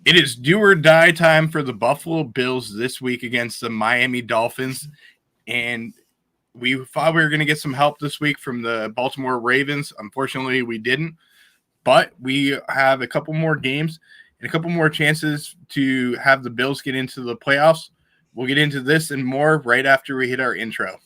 It is do or die time for the Buffalo Bills this week against the Miami Dolphins. And we thought we were going to get some help this week from the Baltimore Ravens. Unfortunately, we didn't. But we have a couple more games and a couple more chances to have the Bills get into the playoffs. We'll get into this and more right after we hit our intro.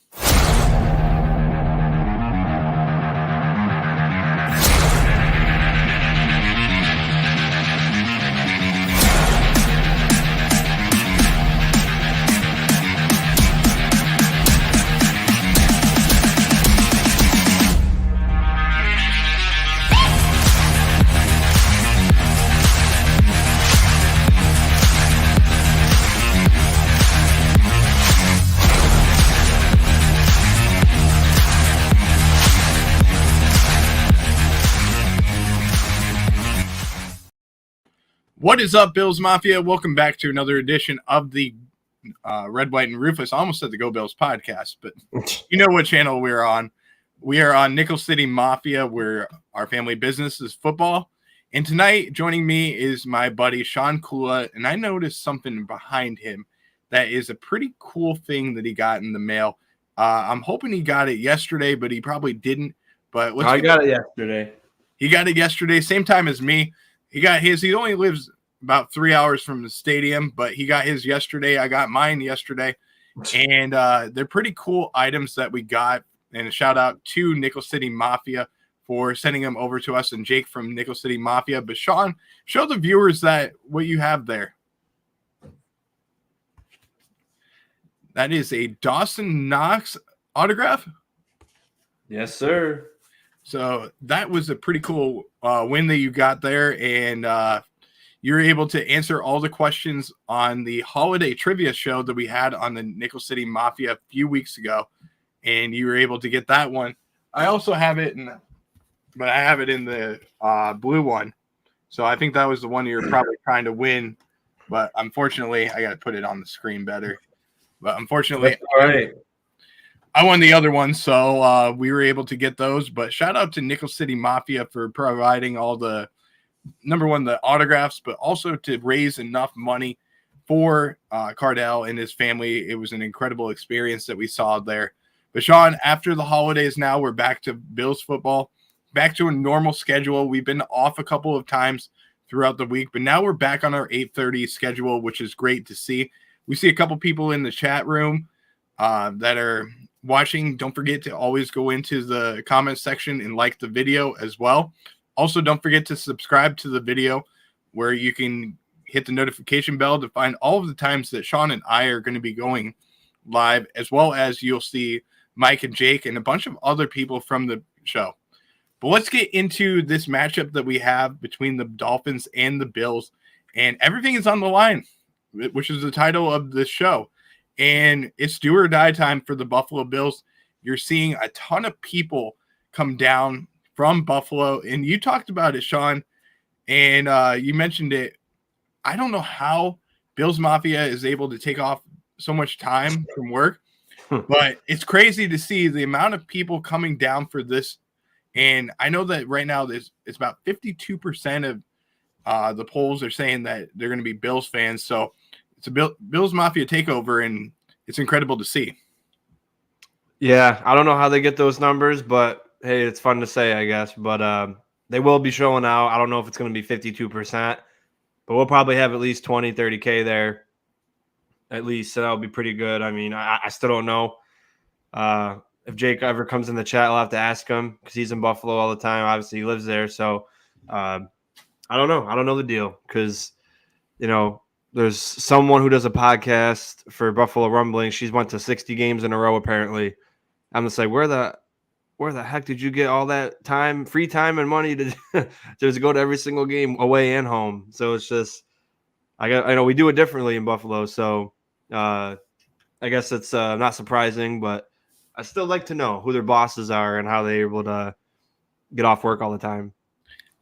What is up, Bills Mafia? Welcome back to another edition of the Red, White, and Rufus. I almost said the Go Bills podcast, but you know what channel we're on. We are on Nickel City Mafia, where our family business is football. And tonight, joining me is my buddy, Sean Kula, and I noticed something behind him that is a pretty cool thing that he got in the mail. I'm hoping he got it yesterday, but he probably didn't. But I got it yesterday. He got it yesterday, same time as me. He got his. He only lives about 3 hours from the stadium, but he got his yesterday. I got mine yesterday. And they're pretty cool items that we got. And a shout out to Nickel City Mafia for sending them over to us, and Jake from Nickel City Mafia. But Sean, show the viewers that what you have there. That is a Dawson Knox autograph. Yes, sir. So that was a pretty cool win that you got there, and you were able to answer all the questions on the holiday trivia show that we had on the Nickel City Mafia a few weeks ago, and you were able to get that one. I also have it, but I have it in the blue one, so I think that was the one you're probably trying to win, but unfortunately, I got to put it on the screen better. But unfortunately, all right. I won the other one, so we were able to get those. But shout out to Nickel City Mafia for providing all the, number one, the autographs, but also to raise enough money for Cardell and his family. It was an incredible experience that we saw there. But Sean, after the holidays now, we're back to Bills football, back to a normal schedule. We've been off a couple of times throughout the week, but now we're back on our 8:30 schedule, which is great to see. We see a couple people in the chat room that are watching. Don't forget to always go into the comment section and like the video as well. Also, don't forget to subscribe to the video, where you can hit the notification bell to find all of the times that Sean and I are going to be going live, as well as you'll see Mike and Jake and a bunch of other people from the show. But let's get into this matchup that we have between the Dolphins and the Bills, and everything is on the line, which is the title of this show. And it's do or die time for the Buffalo Bills. You're seeing a ton of people come down from Buffalo, and you talked about it, Sean, and you mentioned it. I don't know how Bills Mafia is able to take off so much time from work, but it's crazy to see the amount of people coming down for this. And I know that right now it's about 52% of the polls are saying that they're going to be Bills fans. So it's a Bills Mafia takeover, and it's incredible to see. Yeah, I don't know how they get those numbers, but hey, it's fun to say, I guess. But they will be showing out. I don't know if it's going to be 52%, but we'll probably have at least 20, 30K there. At least, so that'll be pretty good. I mean, I still don't know. If Jake ever comes in the chat, I'll have to ask him, because he's in Buffalo all the time. Obviously, he lives there. So I don't know. I don't know the deal, because, you know, there's someone who does a podcast for Buffalo Rumbling. She's went to 60 games in a row, apparently. I'm just like, where the heck did you get all that time, free time and money to just go to every single game away and home? So it's just, I know we do it differently in Buffalo. So I guess it's not surprising, but I still like to know who their bosses are and how they're able to get off work all the time.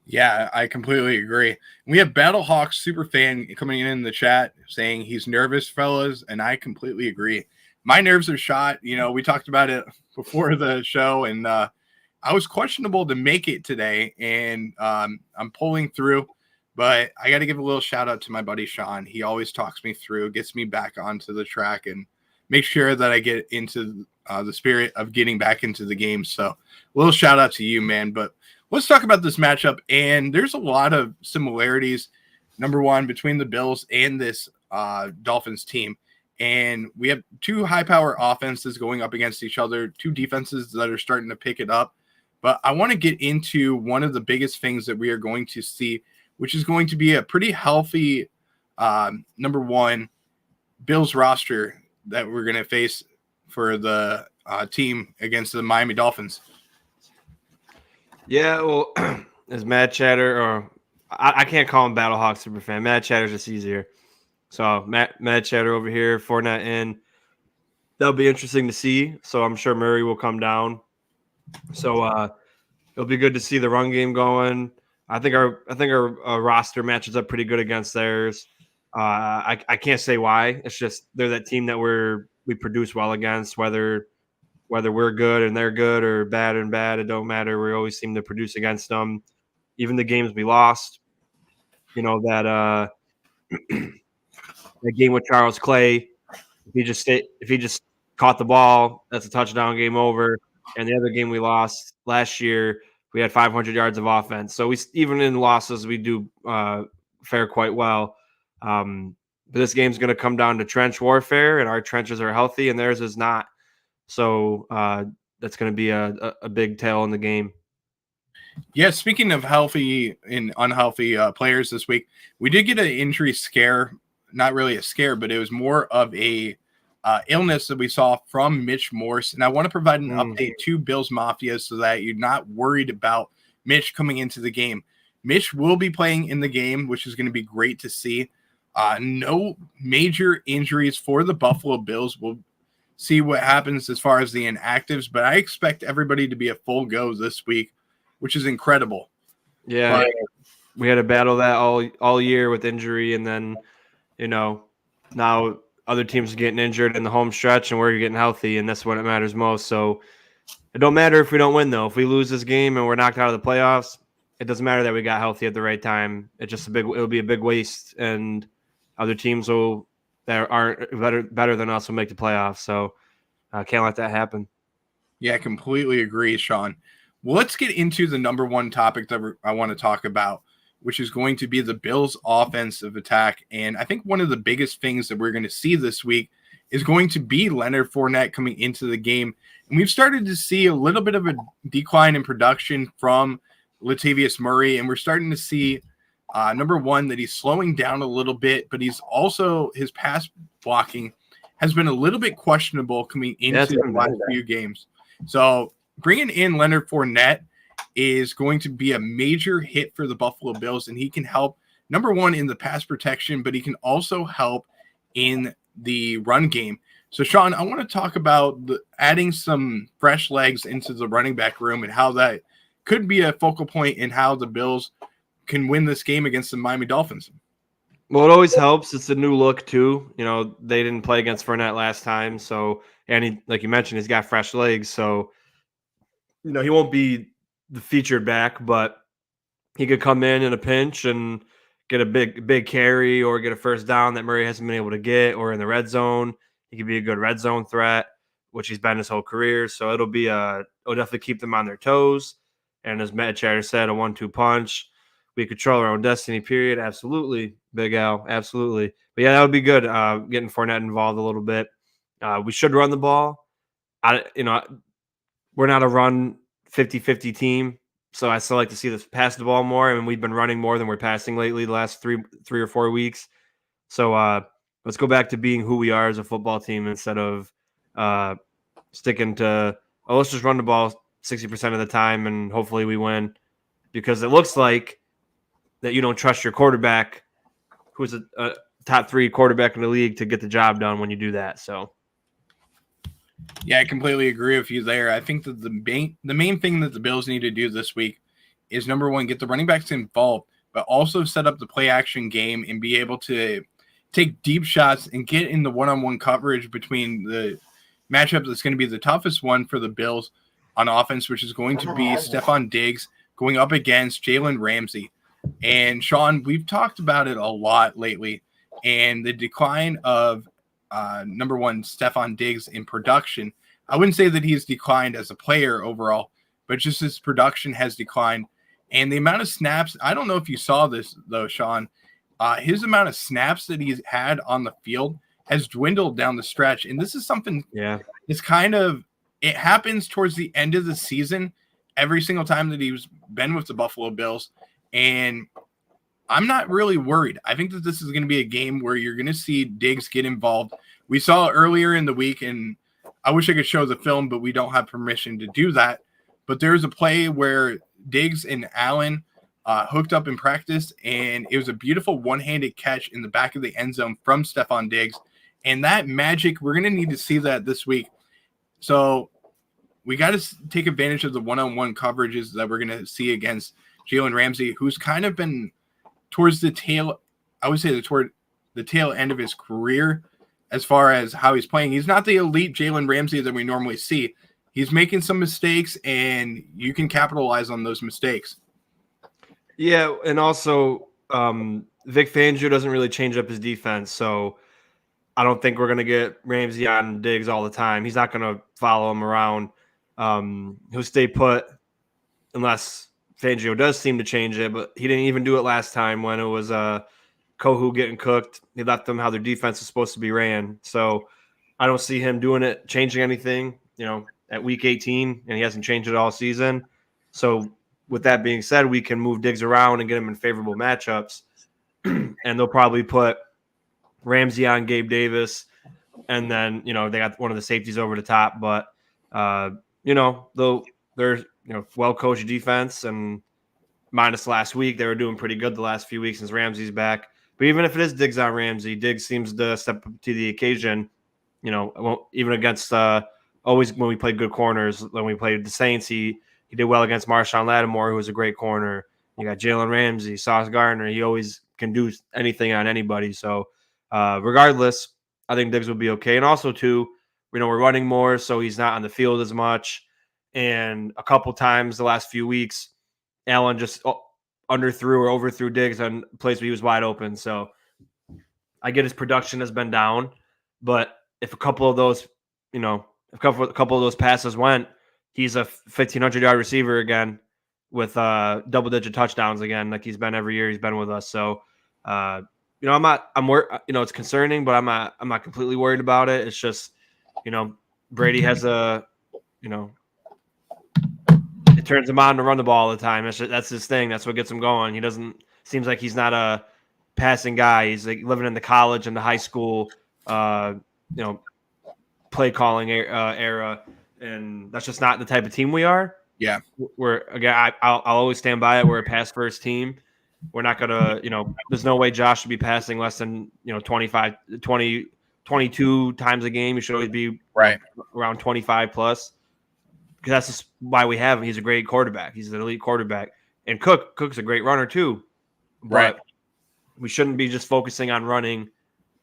Yeah, I completely agree. We have Battlehawk Superfan coming in the chat saying he's nervous, fellas, and I completely agree. My nerves are shot. You know, we talked about it before the show, and I was questionable to make it today, and I'm pulling through. But I got to give a little shout out to my buddy Sean. He always talks me through, gets me back onto the track, and makes sure that I get into the spirit of getting back into the game. So a little shout out to you, man. But let's talk about this matchup. And there's a lot of similarities, number one, between the Bills and this Dolphins team. And we have two high-power offenses going up against each other, two defenses that are starting to pick it up. But I want to get into one of the biggest things that we are going to see, which is going to be a pretty healthy, number one, Bills roster that we're going to face for the team against the Miami Dolphins. Yeah, well, as Mad Chatter, or I can't call him Battlehawk Superfan. Mad Chatter's just easier. So Mad Chatter over here, Fournette in. That'll be interesting to see. So I'm sure Murray will come down. So it'll be good to see the run game going. I think our roster matches up pretty good against theirs. I can't say why. It's just they're that team that we produce well against, whether we're good and they're good or bad and bad, it don't matter. We always seem to produce against them. Even the games we lost, that that game with Charles Clay, if he just caught the ball, that's a touchdown, game over. And the other game we lost last year, we had 500 yards of offense. So we even in losses, we do fare quite well. But this game's going to come down to trench warfare, and our trenches are healthy, and theirs is not. So that's going to be a big tell in the game. Yeah, speaking of healthy and unhealthy players this week, we did get an injury scare. Not really a scare, but it was more of a illness that we saw from Mitch Morse. And I want to provide an update to Bills Mafia so that you're not worried about Mitch coming into the game. Mitch will be playing in the game, which is going to be great to see. No major injuries for the Buffalo Bills. We'll see what happens as far as the inactives, but I expect everybody to be a full go this week, which is incredible. Yeah, we had to battle that all year with injury, and then now other teams are getting injured in the home stretch, and we're getting healthy, and that's what it matters most. So it don't matter if we don't win, though. If we lose this game and we're knocked out of the playoffs, it doesn't matter that we got healthy at the right time. It'll be a big waste, and other teams that aren't better than us will make the playoffs. So I can't let that happen. Yeah, I completely agree, Sean. Well, let's get into the number one topic that I want to talk about, which is going to be the Bills' offensive attack. And I think one of the biggest things that we're going to see this week is going to be Leonard Fournette coming into the game. And we've started to see a little bit of a decline in production from Latavius Murray, and we're starting to see, number one, that he's slowing down a little bit, but he's also, his pass blocking has been a little bit questionable coming into the last few games. So bringing in Leonard Fournette is going to be a major hit for the Buffalo Bills, and he can help, number one, in the pass protection, but he can also help in the run game. So, Sean, I want to talk about adding some fresh legs into the running back room and how that could be a focal point in how the Bills can win this game against the Miami Dolphins. Well, it always helps. It's a new look, too. They didn't play against Fournette last time, so, and he, like you mentioned, he's got fresh legs, so, he won't be the featured back, but he could come in a pinch and get a big carry or get a first down that Murray hasn't been able to get, or in the red zone. He could be a good red zone threat, which he's been his whole career. So it'll definitely keep them on their toes. And as Matt Chatter said, a 1-2 punch. We control our own destiny, period. Absolutely, Big Al. Absolutely. But yeah, that would be good, getting Fournette involved a little bit. We should run the ball. We're not a run 50-50 team, so I still like to see this pass the ball more. I mean, we've been running more than we're passing lately the last three or 4 weeks. So let's go back to being who we are as a football team instead of sticking to, let's just run the ball 60% of the time and hopefully we win, because it looks like that you don't trust your quarterback, who's a top 3 quarterback in the league, to get the job done when you do that. So. Yeah, I completely agree with you there. I think that the main thing that the Bills need to do this week is, number one, get the running backs involved, but also set up the play action game and be able to take deep shots and get in the one-on-one coverage between the matchup that's going to be the toughest one for the Bills on offense, which is going to be Stephon Diggs going up against Jalen Ramsey. And Sean, we've talked about it a lot lately, and the decline of number one, Stephon Diggs in production. I wouldn't say that he's declined as a player overall, but just his production has declined. And the amount of snaps, I don't know if you saw this though, Sean, his amount of snaps that he's had on the field has dwindled down the stretch. And this is something it's kind of, it happens towards the end of the season every single time that he's been with the Buffalo Bills. And I'm not really worried. I think that this is going to be a game where you're going to see Diggs get involved. We saw earlier in the week, and I wish I could show the film, but we don't have permission to do that. But there's a play where Diggs and Allen hooked up in practice, and it was a beautiful one-handed catch in the back of the end zone from Stephon Diggs. And that magic, we're going to need to see that this week. So we got to take advantage of the one-on-one coverages that we're going to see against Jalen Ramsey, who's kind of been towards the tail, I would say toward the tail end of his career as far as how he's playing. He's not the elite Jalen Ramsey that we normally see. He's making some mistakes, and you can capitalize on those mistakes. Yeah, and also Vic Fangio doesn't really change up his defense, so I don't think we're going to get Ramsey on Diggs all the time. He's not going to follow him around. He'll stay put unless Fangio does seem to change it, but he didn't even do it last time when it was Kohu getting cooked. He left them how their defense is supposed to be ran. So I don't see him doing it, changing anything, at week 18, and he hasn't changed it all season. So with that being said, we can move Diggs around and get him in favorable matchups. And they'll probably put Ramsey on Gabe Davis, and then, they got one of the safeties over the top. But, they're well-coached defense, and minus last week, they were doing pretty good the last few weeks since Ramsey's back. But even if it is Diggs on Ramsey, Diggs seems to step up to the occasion, even against always when we played good corners. When we played the Saints, he did well against Marshawn Lattimore, who was a great corner. You got Jalen Ramsey, Sauce Gardner. He always can do anything on anybody. So regardless, I think Diggs will be okay. And also, too, we're running more, so he's not on the field as much. And a couple times the last few weeks, Allen just underthrew or overthrew Diggs on plays where he was wide open. So I get his production has been down, but if a couple of those, a couple of those passes went, he's a 1,500-yard receiver again with double-digit touchdowns again, like he's been every year he's been with us. So, it's concerning, but I'm not completely worried about it. It's just, Brady has it turns him on to run the ball all the time. That's his thing. That's what gets him going. Seems like he's not a passing guy. He's like living in the college and the high school, play calling era. And that's just not the type of team we are. Yeah. I'll always stand by it. We're a pass first team. We're not going to, there's no way Josh should be passing less than, 22 times a game. He should always be right around 25 plus. Because that's just why we have him. He's a great quarterback. He's an elite quarterback. And Cook's a great runner too. But right. We shouldn't be just focusing on running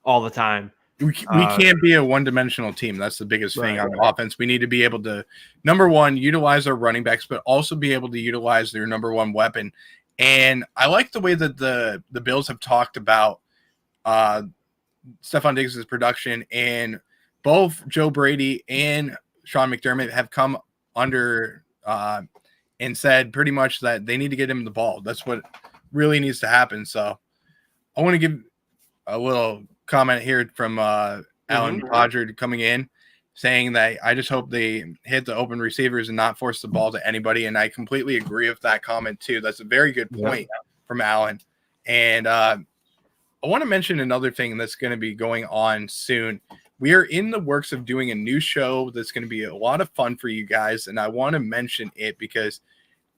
all the time. We can't be a one-dimensional team. That's the biggest thing on offense. We need to be able to, number one, utilize our running backs, but also be able to utilize their number one weapon. And I like the way that the Bills have talked about Stephon Diggs' production, and both Joe Brady and Sean McDermott have come under and said pretty much that they need to get him the ball. That's what really needs to happen. So I want to give a little comment here from Alan Podger coming in, saying that I just hope they hit the open receivers and not force the ball to anybody. And I completely agree with that comment too. That's a very good point from Alan. And I want to mention another thing that's going to be going on soon. We are in the works of doing a new show that's going to be a lot of fun for you guys. And I want to mention it because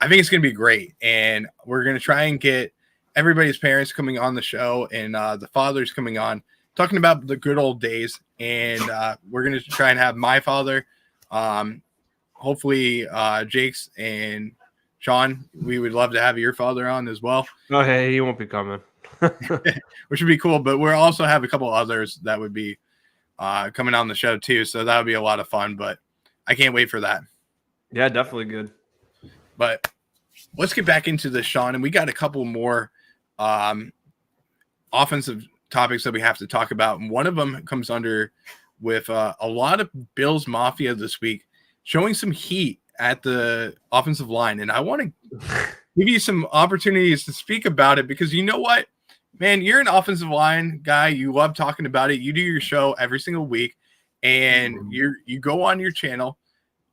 I think it's going to be great. And we're going to try and get everybody's parents coming on the show and the fathers coming on, talking about the good old days. And we're going to try and have my father, hopefully Jake's and Sean. We would love to have your father on as well. Oh, hey, he won't be coming. Which would be cool. But we'll also have a couple others that would be coming on the show too. So that would be a lot of fun. But I can't wait for that. Yeah, definitely good. But let's get back into this, Sean, and we got a couple more offensive topics that we have to talk about. And one of them comes under with a lot of Bills Mafia this week showing some heat at the offensive line. And I want to give you some opportunities to speak about it because you know what, man, you're an offensive line guy. You love talking about it. You do your show every single week and you go on your channel.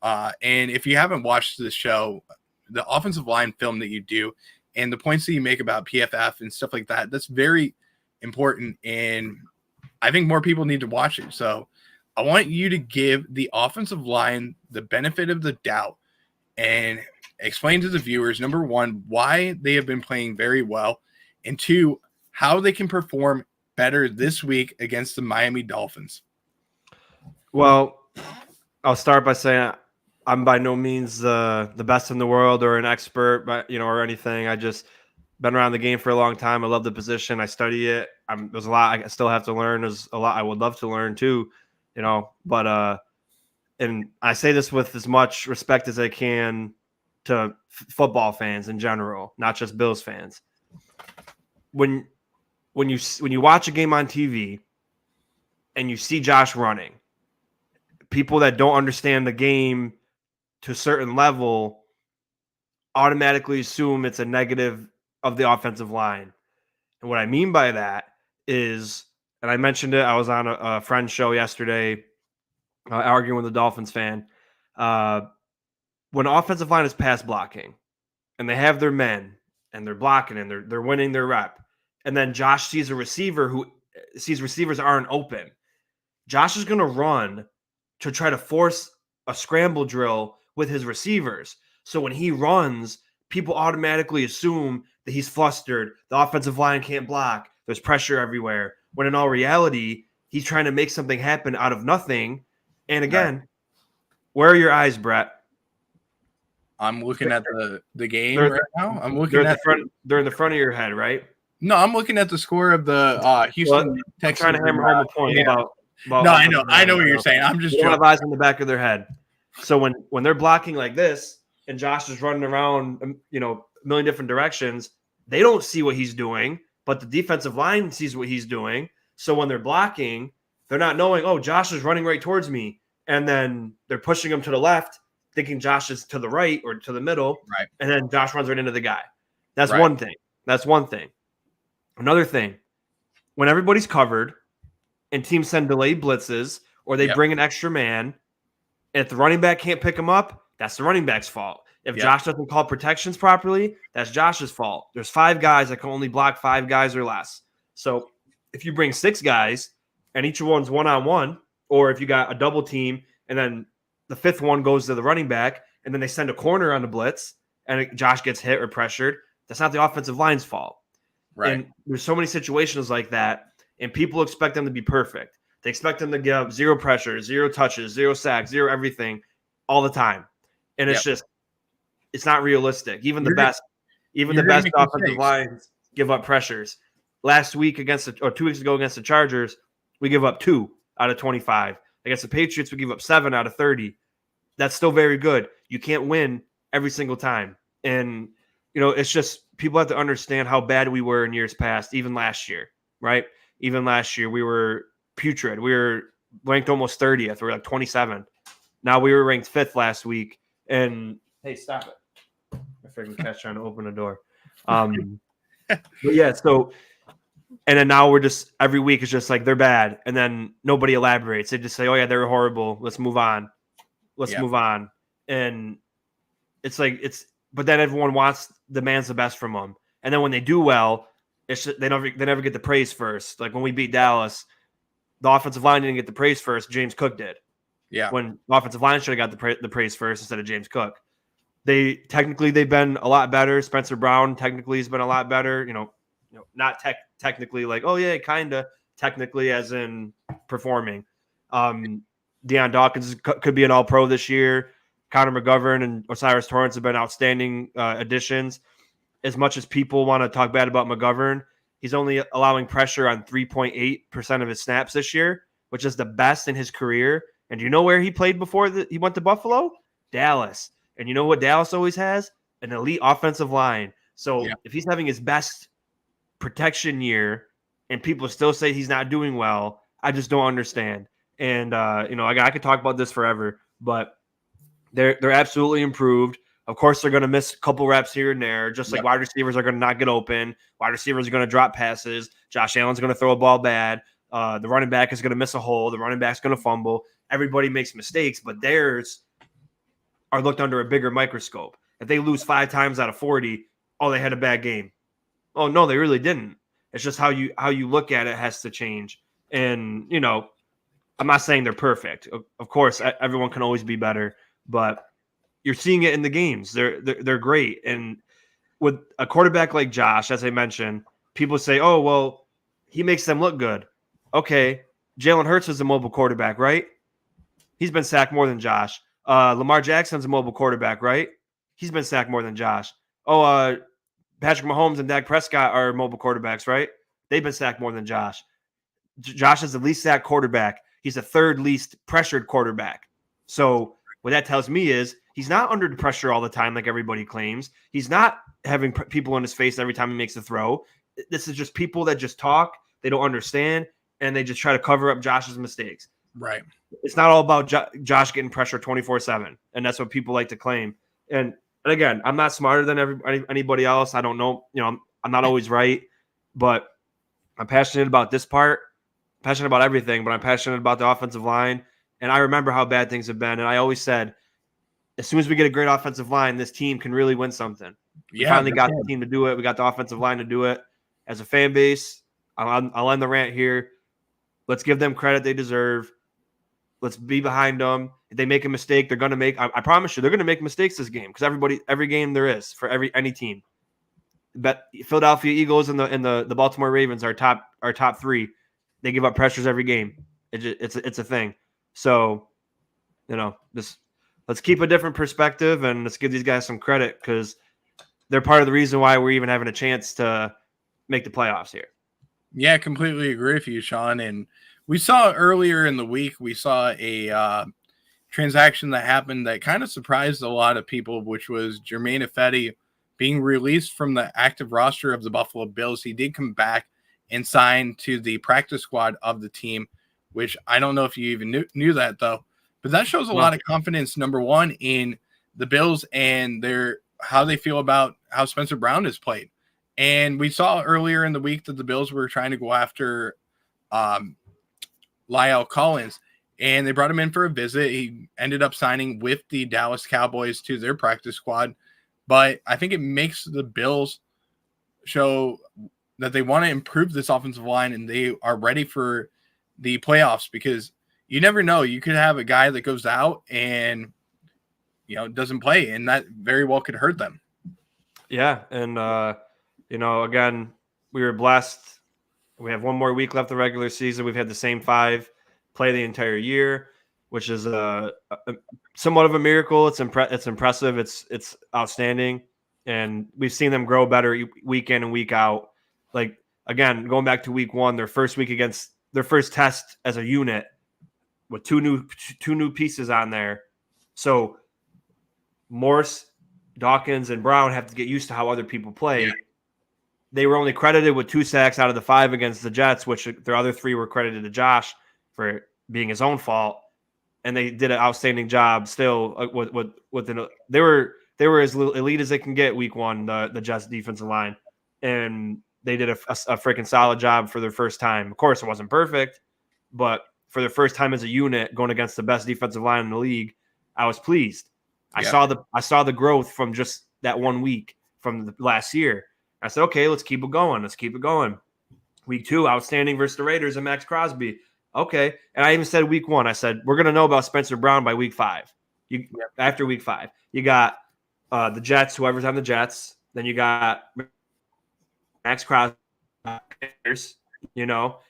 And if you haven't watched the show, the offensive line film that you do and the points that you make about PFF and stuff like that, that's very important. And I think more people need to watch it. So I want you to give the offensive line the benefit of the doubt and explain to the viewers, number one, why they have been playing very well, and two, how they can perform better this week against the Miami Dolphins. Well, I'll start by saying I'm by no means the best in the world or an expert, but or anything. I just been around the game for a long time. I love the position. I study it. There's a lot I still have to learn. There's a lot I would love to learn too, but and I say this with as much respect as I can to football fans in general, not just Bills fans. When you watch a game on TV and you see Josh running, people that don't understand the game to a certain level automatically assume it's a negative of the offensive line. And what I mean by that is, and I mentioned it, I was on a friend's show yesterday arguing with a Dolphins fan. When offensive line is pass blocking and they have their men and they're blocking and they're winning their rep, and then Josh sees a receiver who sees receivers aren't open, Josh is going to run to try to force a scramble drill with his receivers. So when he runs, people automatically assume that he's flustered. The offensive line can't block. There's pressure everywhere. When in all reality, he's trying to make something happen out of nothing. And again, where are your eyes, Brett? I'm looking at the game right now. I'm looking at they're in the front of your head, right? No, I'm looking at the score of the Houston Texans. I'm trying to hammer home a point about no, I know what you're saying. I'm just joking. They have eyes in the back of their head. So when they're blocking like this and Josh is running around, a million different directions, they don't see what he's doing, but the defensive line sees what he's doing. So when they're blocking, they're not knowing, oh, Josh is running right towards me. And then they're pushing him to the left, thinking Josh is to the right or to the middle. Right. And then Josh runs right into the guy. That's one thing. That's one thing. Another thing, when everybody's covered and teams send delayed blitzes or they bring an extra man, if the running back can't pick him up, that's the running back's fault. If Josh doesn't call protections properly, that's Josh's fault. There's 5 guys that can only block 5 guys or less. So if you bring 6 guys and each one's one-on-one, or if you got a double team and then the 5th one goes to the running back and then they send a corner on the blitz and Josh gets hit or pressured, that's not the offensive line's fault. Right. And there's so many situations like that, and people expect them to be perfect. They expect them to give 0 pressure, 0 touches, 0 sacks, 0 everything all the time. And it's just, it's not realistic. Even the best offensive lines give up pressures. Last week 2 weeks ago against the Chargers, we give up 2 out of 25. Against the Patriots, we give up 7 out of 30. That's still very good. You can't win every single time. And, it's just people have to understand how bad we were in years past, even last year, right? Even last year, we were putrid. We were ranked almost 30th. We were like 27. Now we were ranked 5th last week. And, hey, stop it. I freaking catch trying to open the door. But yeah, so, and then now we're just, every week it's just like, they're bad. And then nobody elaborates. They just say, oh yeah, they're horrible. Let's move on. Move on. And it's like, but then everyone demands the best from them. And then when they do well, it's just, they never get the praise first. Like when we beat Dallas, the offensive line didn't get the praise first. James Cook did. Yeah. When the offensive line should have got the praise first instead of James Cook. They've been a lot better. Spencer Brown technically has been a lot better. Not technically like, oh yeah, kind of technically as in performing. Deion Dawkins could be an All-Pro this year. Connor McGovern and Osiris Torrance have been outstanding additions. As much as people want to talk bad about McGovern, he's only allowing pressure on 3.8% of his snaps this year, which is the best in his career. And you know where he played before he went to Buffalo? Dallas. And you know what Dallas always has? an elite offensive line. So Yeah. if he's having his best protection year and people still say he's not doing well, I just don't understand. And I could talk about this forever, but they're absolutely improved. Of course, they're going to miss a couple reps here and there, just like wide receivers are going to not get open. Wide receivers are going to drop passes. Josh Allen's going to throw a ball bad. The running back is going to miss a hole. The running back's going to fumble. Everybody makes mistakes, but theirs are looked under a bigger microscope. If they lose 5 times out of 40, oh, they had a bad game. Oh, no, they really didn't. It's just how you look at it has to change. And, I'm not saying they're perfect. Of course, everyone can always be better, but you're seeing it in the games. They're great. And with a quarterback like Josh, as I mentioned, people say, oh, well, he makes them look good. Okay, Jalen Hurts is a mobile quarterback, right? He's been sacked more than Josh. Lamar Jackson's a mobile quarterback, right? He's been sacked more than Josh. Oh, Patrick Mahomes and Dak Prescott are mobile quarterbacks, right? They've been sacked more than Josh. Josh is the least sacked quarterback. He's the third least pressured quarterback. So what that tells me is he's not under pressure all the time like everybody claims. He's not having people in his face every time he makes a throw. This is just people that just talk. They don't understand, and they just try to cover up Josh's mistakes. Right. It's not all about Josh getting pressure 24/7, and that's what people like to claim. And again, I'm not smarter than anybody else. I don't know. I'm not always right, but I'm passionate about this part. Passionate about everything, but I'm passionate about the offensive line. And I remember how bad things have been. And I always said, as soon as we get a great offensive line, this team can really win something. We finally got the team to do it. We got the offensive line to do it. As a fan base, I'll end the rant here. Let's give them credit they deserve. Let's be behind them. If they make a mistake, they're going to make. I promise you, they're going to make mistakes this game because every game there is for any team. But Philadelphia Eagles and the Baltimore Ravens are top 3. They give up pressures every game. It's a thing. So, let's keep a different perspective and let's give these guys some credit because they're part of the reason why we're even having a chance to make the playoffs here. Yeah, I completely agree with you, Sean. And we saw earlier in the week, we saw a transaction that happened that kind of surprised a lot of people, which was Germain Ifedi being released from the active roster of the Buffalo Bills. He did come back and signed to the practice squad of the team, which I don't know if you even knew that, though. But that shows a lot of confidence, number one, in the Bills and how they feel about how Spencer Brown has played. And we saw earlier in the week that the Bills were trying to go after Lyle Collins, and they brought him in for a visit. He ended up signing with the Dallas Cowboys to their practice squad. But I think it makes the Bills show that they want to improve this offensive line and they are ready for the playoffs because you never know. You could have a guy that goes out and, doesn't play, and that very well could hurt them. Yeah. And, again, we were blessed. We have one more week left of the regular season. We've had the same 5 play the entire year, which is somewhat of a miracle. It's impressive. It's outstanding. And we've seen them grow better week in and week out. Like, again, going back to week 1, their first week against their first test as a unit with two new pieces on there. So Morse, Dawkins, and Brown have to get used to how other people play. Yeah. They were only credited with 2 sacks out of the 5 against the Jets, which their other 3 were credited to Josh for being his own fault. And they did an outstanding job still they were as elite as they can get week 1, the Jets defensive line. And they did a freaking solid job for their first time. Of course, it wasn't perfect, but for their first time as a unit going against the best defensive line in the league, I was pleased. Yeah. I saw the growth from just that 1 week from the last year. I said, okay, let's keep it going. Week 2, outstanding versus the Raiders and Max Crosby. Okay. And I even said week 1, I said, we're going to know about Spencer Brown by week 5. After week 5, you got the Jets, whoever's on the Jets. Then you got Max Crosby, and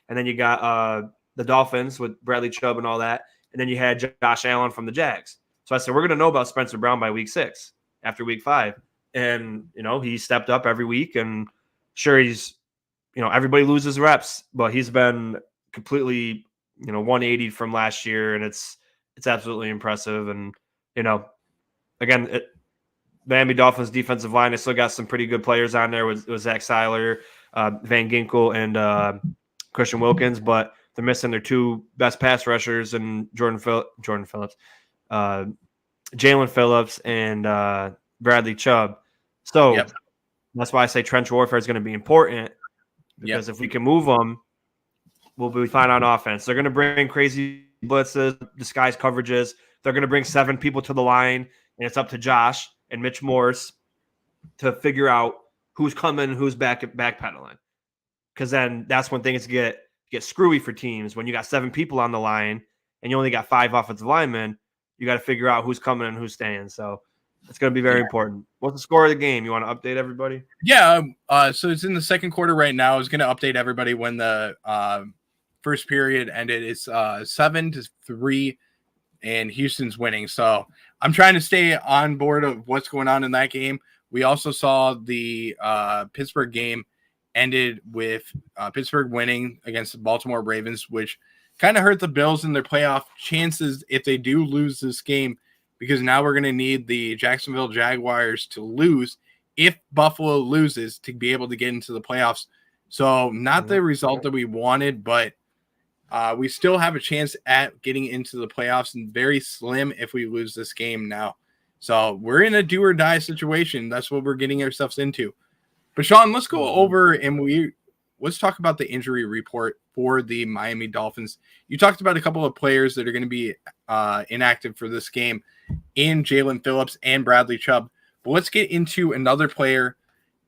then you got the Dolphins with Bradley Chubb and all that. And then you had Josh Allen from the Jags. So I said, we're going to know about Spencer Brown by week 6 after week 5. And, he stepped up every week. And sure, he's, everybody loses reps, but he's been completely, 180 from last year. And it's absolutely impressive. And, again, Miami Dolphins defensive line, they still got some pretty good players on there with Zach Seiler, Van Ginkel, and Christian Wilkins, but they're missing their two best pass rushers and Jalen Phillips, and Bradley Chubb. So that's why I say trench warfare is going to be important, because if we can move them, we'll be fine on offense. They're going to bring crazy blitzes, disguise coverages. They're going to bring 7 people to the line, and it's up to Josh and Mitch Morse to figure out who's coming, who's backpedaling. Because then that's when things get screwy for teams. When you got 7 people on the line and you only got 5 offensive linemen, you got to figure out who's coming and who's staying. So it's going to be very important. What's the score of the game? You want to update everybody? Yeah. So it's in the second quarter right now. I was going to update everybody when the first period ended. It's 7-3, and Houston's winning. So I'm trying to stay on board of what's going on in that game. We also saw the Pittsburgh game ended with Pittsburgh winning against the Baltimore Ravens, which kind of hurt the Bills in their playoff chances if they do lose this game, because now we're going to need the Jacksonville Jaguars to lose if Buffalo loses to be able to get into the playoffs. So not the result that we wanted, but we still have a chance at getting into the playoffs, and very slim if we lose this game now. So we're in a do or die situation. That's what we're getting ourselves into. But Sean, let's go over and let's talk about the injury report for the Miami Dolphins. You talked about a couple of players that are going to be inactive for this game in Jalen Phillips and Bradley Chubb. But let's get into another player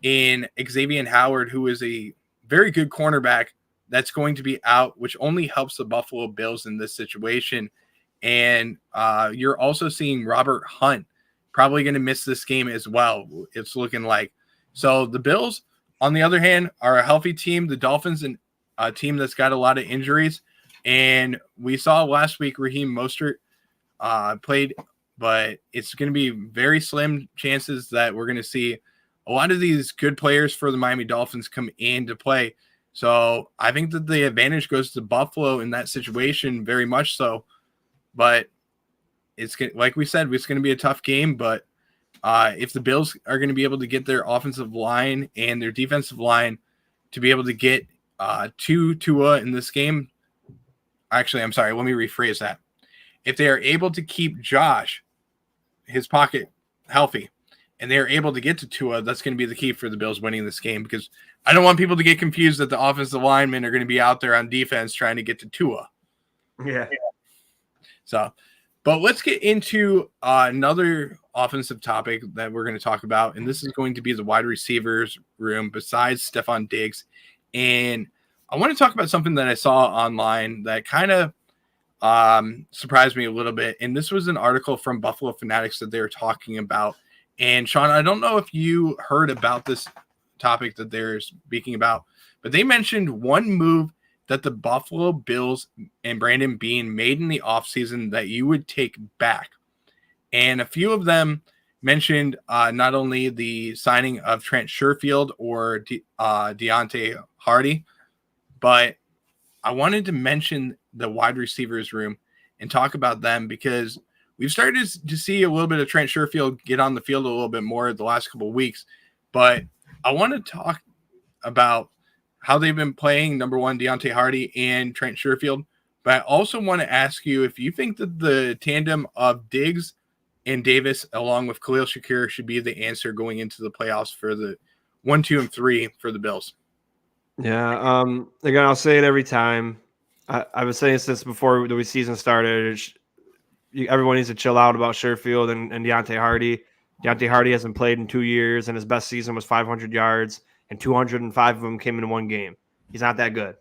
in Xavier Howard, who is a very good cornerback that's going to be out, which only helps the Buffalo Bills in this situation. And you're also seeing Robert Hunt probably going to miss this game as well, it's looking like. So the Bills, on the other hand, are a healthy team. The Dolphins, a team that's got a lot of injuries. And we saw last week Raheem Mostert played, but it's going to be very slim chances that we're going to see a lot of these good players for the Miami Dolphins come into play. So I think that the advantage goes to Buffalo in that situation, very much so. But it's like we said, it's going to be a tough game. But if the Bills are going to be able to get their offensive line and their defensive line to be able to get to Tua in this game, actually, I'm sorry, let me rephrase that. If they are able to keep Josh, his pocket, healthy, and they're able to get to Tua, that's going to be the key for the Bills winning this game, because I don't want people to get confused that the offensive linemen are going to be out there on defense trying to get to Tua. Yeah. So, but let's get into another offensive topic that we're going to talk about, and this is going to be the wide receivers room besides Stephon Diggs. And I want to talk about something that I saw online that kind of surprised me a little bit. And this was an article from Buffalo Fanatics that they were talking about. And Sean, I don't know if you heard about this topic that they're speaking about, but they mentioned one move that the Buffalo Bills and Brandon Beane made in the offseason that you would take back. And a few of them mentioned not only the signing of Trent Sherfield or Deontay Hardy, but I wanted to mention the wide receivers room and talk about them, because we've started to see a little bit of Trent Sherfield get on the field a little bit more the last couple of weeks. But I want to talk about how they've been playing, number one, Deontay Hardy and Trent Sherfield. But I also want to ask you if you think that the tandem of Diggs and Davis, along with Khalil Shakir, should be the answer going into the playoffs for the 1, 2, and 3 for the Bills. Yeah. Again, I'll say it every time. I've been saying since before the season started. Everyone needs to chill out about Sherfield and Deontay Hardy. Deontay Hardy hasn't played in 2 years, and his best season was 500 yards, and 205 of them came in one game. He's not that good.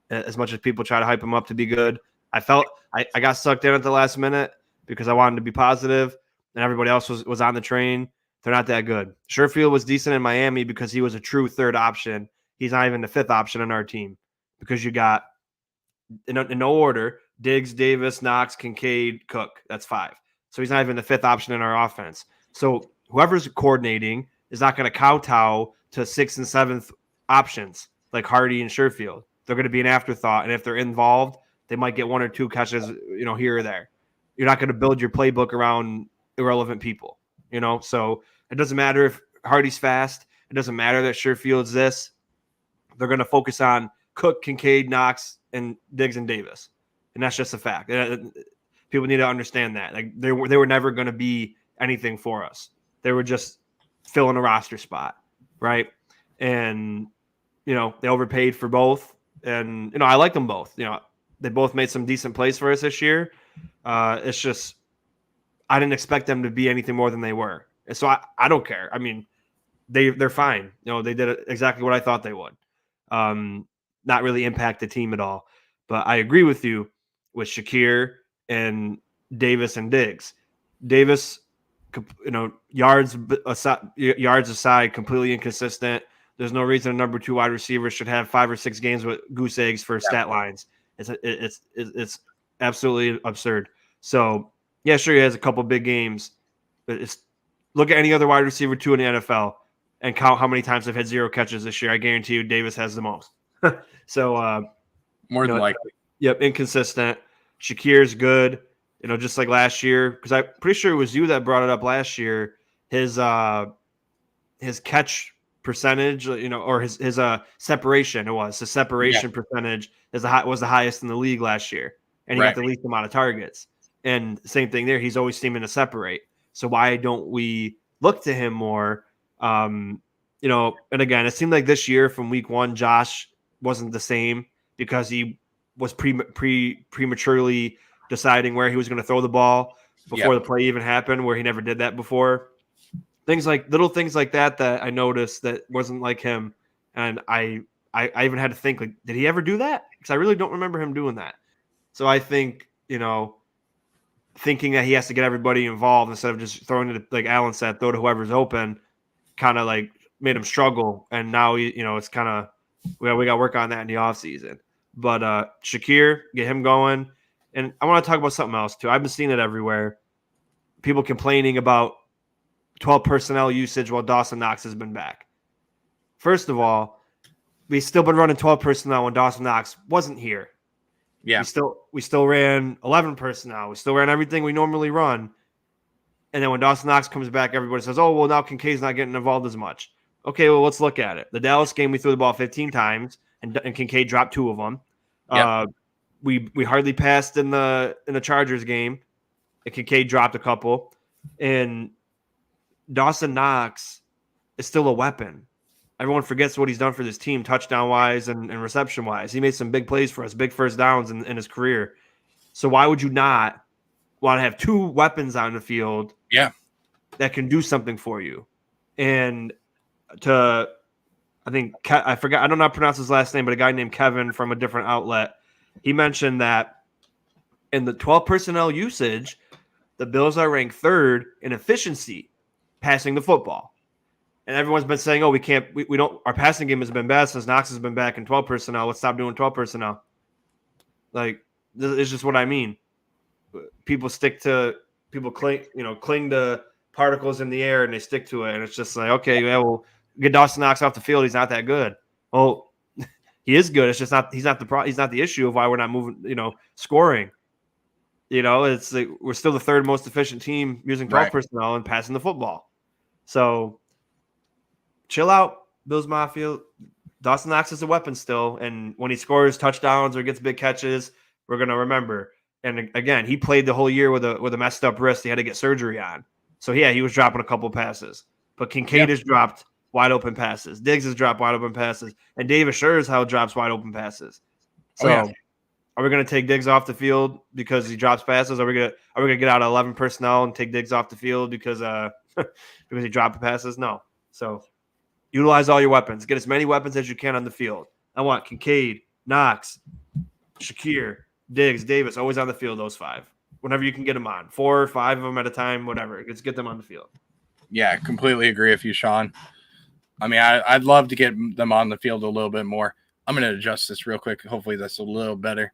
As much as people try to hype him up to be good, I felt I got sucked in at the last minute because I wanted to be positive, and everybody else was on the train. They're not that good. Sherfield was decent in Miami because he was a true third option. He's not even the fifth option on our team, because you got, in no order, Diggs, Davis, Knox, Kincaid, Cook. That's 5. So he's not even the fifth option in our offense. So whoever's coordinating is not going to kowtow to 6th and 7th options like Hardy and Sherfield. They're going to be an afterthought, and if they're involved, they might get 1 or 2 catches, here or there. You're not going to build your playbook around irrelevant people, So It doesn't matter if Hardy's fast. It doesn't matter that Sherfield's this. They're going to focus on Cook, Kincaid, Knox, and Diggs and Davis. And that's just a fact. People need to understand that. Like they were never going to be anything for us. They were just filling a roster spot, right? And, they overpaid for both. And, I like them both. They both made some decent plays for us this year. It's just I didn't expect them to be anything more than they were. And so I don't care. I mean, they're fine. They did exactly what I thought they would. Not really impact the team at all. But I agree with you with Shakir and Davis and Diggs. Davis, yards aside, completely inconsistent. There's no reason a number 2 wide receiver should have 5 or 6 games with goose eggs for stat lines. It's absolutely absurd. So yeah, sure, he has a couple big games, but look at any other wide receiver 2 in the NFL and count how many times they've had 0 catches this year. I guarantee you, Davis has the most. So more than likely. Yep, inconsistent. Shakir's good. Just like last year, because I'm pretty sure it was you that brought it up last year. His catch percentage, or his separation. It was his separation percentage was the highest in the league last year, and he got the least amount of targets. And same thing there. He's always seeming to separate. So why don't we look to him more? And again, it seemed like this year from week 1, Josh wasn't the same because he was prematurely deciding where he was going to throw the ball before the play even happened, where he never did that before. Little things like that I noticed that wasn't like him. And I even had to think, like, did he ever do that? Because I really don't remember him doing that. So I think, thinking that he has to get everybody involved instead of just throwing it, like Alan said, throw to whoever's open, kind of like made him struggle. And now, it's kind of, we got to work on that in the offseason. But Shakir, get him going. And I want to talk about something else, too. I've been seeing it everywhere. People complaining about 12 personnel usage while Dawson Knox has been back. First of all, we've still been running 12 personnel when Dawson Knox wasn't here. Yeah. We still ran 11 personnel. We still ran everything we normally run. And then when Dawson Knox comes back, everybody says, oh, well, now Kincaid's not getting involved as much. Okay, well, let's look at it. The Dallas game, we threw the ball 15 times, and Kincaid dropped 2 of them. Yep. We hardly passed in the Chargers game, and Kincaid dropped a couple. And Dawson Knox is still a weapon. Everyone forgets what he's done for this team, touchdown-wise and reception-wise. He made some big plays for us, big first downs in his career. So why would you not want to have 2 weapons on the field that can do something for you? And I don't know how to pronounce his last name, but a guy named Kevin from a different outlet, he mentioned that in the 12 personnel usage, the Bills are ranked 3rd in efficiency passing the football. And everyone's been saying, oh, we don't, our passing game has been bad since Knox has been back in 12 personnel. Let's stop doing 12 personnel. Like, this is just what I mean. People cling to particles in the air and they stick to it. And it's just like, okay, yeah, well, get Dawson Knox off the field. He's not that good. Well, he is good. It's just he's not the issue of why we're not moving, scoring. It's like we're still the 3rd most efficient team using 12 personnel and passing the football. So chill out, Bills Mafia. Dawson Knox is a weapon still. And when he scores touchdowns or gets big catches, we're going to remember. And again, he played the whole year with a messed up wrist. He had to get surgery on. So yeah, he was dropping a couple passes. But Kincaid has dropped wide open passes. Diggs has dropped wide open passes. And Davis sure as hell drops wide open passes. So are we going to take Diggs off the field because he drops passes? Are we going to get out of 11 personnel and take Diggs off the field because he dropped passes? No. So utilize all your weapons. Get as many weapons as you can on the field. I want Kincaid, Knox, Shakir, Diggs, Davis, always on the field, those 5. Whenever you can get them on. 4 or 5 of them at a time, whatever. Let's get them on the field. Yeah, completely agree with you, Sean. I mean, I'd love to get them on the field a little bit more. I'm going to adjust this real quick. Hopefully that's a little better.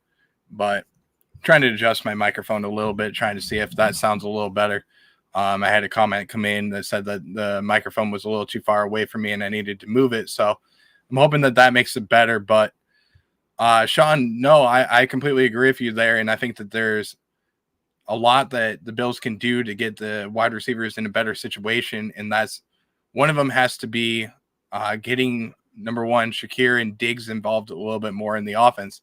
But I'm trying to adjust my microphone a little bit, trying to see if that sounds a little better. I had a comment come in that said that the microphone was a little too far away from me and I needed to move it. So I'm hoping that makes it better. But Sean, no, I completely agree with you there. And I think that there's a lot that the Bills can do to get the wide receivers in a better situation, and that's one of them has to be getting number one Shakir and Diggs involved a little bit more in the offense.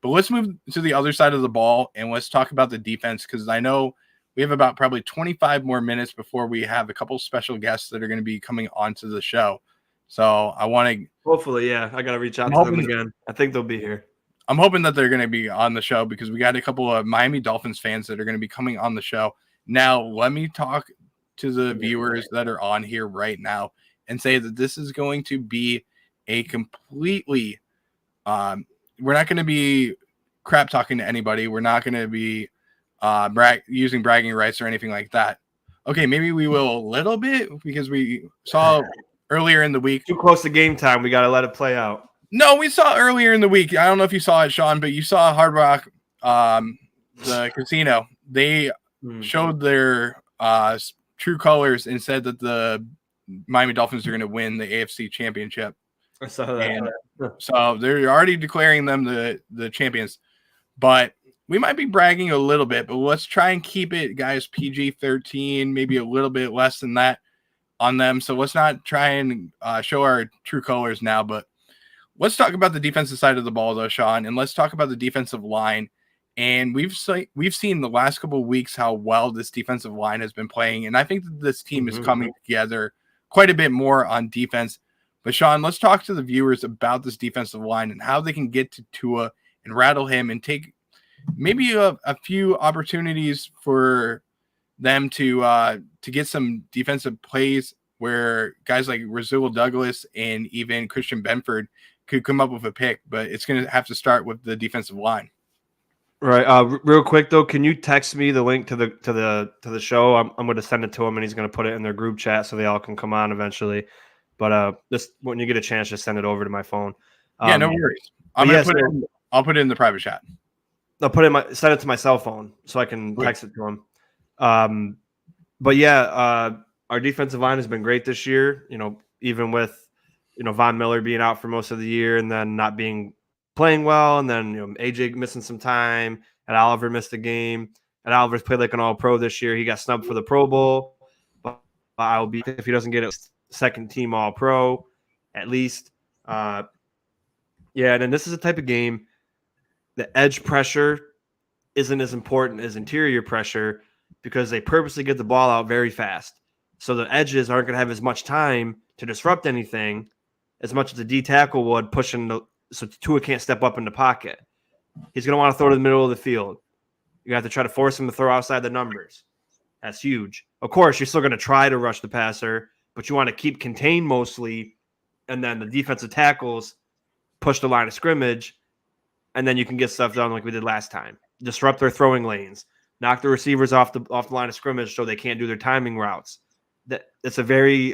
But let's move to the other side of the ball and let's talk about the defense, because I know we have about probably 25 more minutes before we have a couple special guests that are going to be coming onto the show. So I want to hopefully, yeah, I got to reach out to them again. I think they'll be here. I'm hoping that they're going to be on the show because we got a couple of Miami Dolphins fans that are going to be coming on the show. Now, let me talk to the viewers that are on here right now and say that this is going to be a completely we're not going to be crap talking to anybody. We're not going to be using bragging rights or anything like that. Okay, maybe we will a little bit because we saw earlier in the week. Too close to game time. We got to let it play out. No, we saw earlier in the week. I don't know if you saw it, Sean, but you saw Hard Rock, the casino. They showed their true colors and said that the Miami Dolphins are going to win the AFC Championship. I saw that. And so they're already declaring them the champions. But we might be bragging a little bit, but let's try and keep it, guys, PG-13, maybe a little bit less than that on them. So let's not try and show our true colors now, but let's talk about the defensive side of the ball, though, Sean, and let's talk about the defensive line. And we've seen the last couple of weeks how well this defensive line has been playing, and I think that this team is coming together quite a bit more on defense. But, Sean, let's talk to the viewers about this defensive line and how they can get to Tua and rattle him and take maybe a few opportunities for them to get some defensive plays where guys like Rasul Douglas and even Christian Benford could come up with a pick, but it's going to have to start with the defensive line. Right. Real quick though, can you text me the link to the show? I'm going to send it to him, and he's going to put it in their group chat so they all can come on eventually. But just when you get a chance, just send it over to my phone. Yeah, no worries. I'll put it in the private chat. I'll send it to my cell phone so I can text it to him. But yeah, our defensive line has been great this year. Even with Von Miller being out for most of the year and then not playing well, and then AJ missing some time, and Oliver missed a game. And Oliver's played like an All-Pro this year. He got snubbed for the Pro Bowl. But I'll be if he doesn't get a second-team All-Pro at least. And then this is a type of game. The edge pressure isn't as important as interior pressure because they purposely get the ball out very fast. So the edges aren't going to have as much time to disrupt anything as much as the D tackle would, so Tua can't step up in the pocket. He's going to want to throw to the middle of the field. You have to try to force him to throw outside the numbers. That's huge. Of course, you're still going to try to rush the passer, but you want to keep contained mostly, and then the defensive tackles push the line of scrimmage, and then you can get stuff done like we did last time. Disrupt their throwing lanes, knock the receivers off the line of scrimmage so they can't do their timing routes. It's a very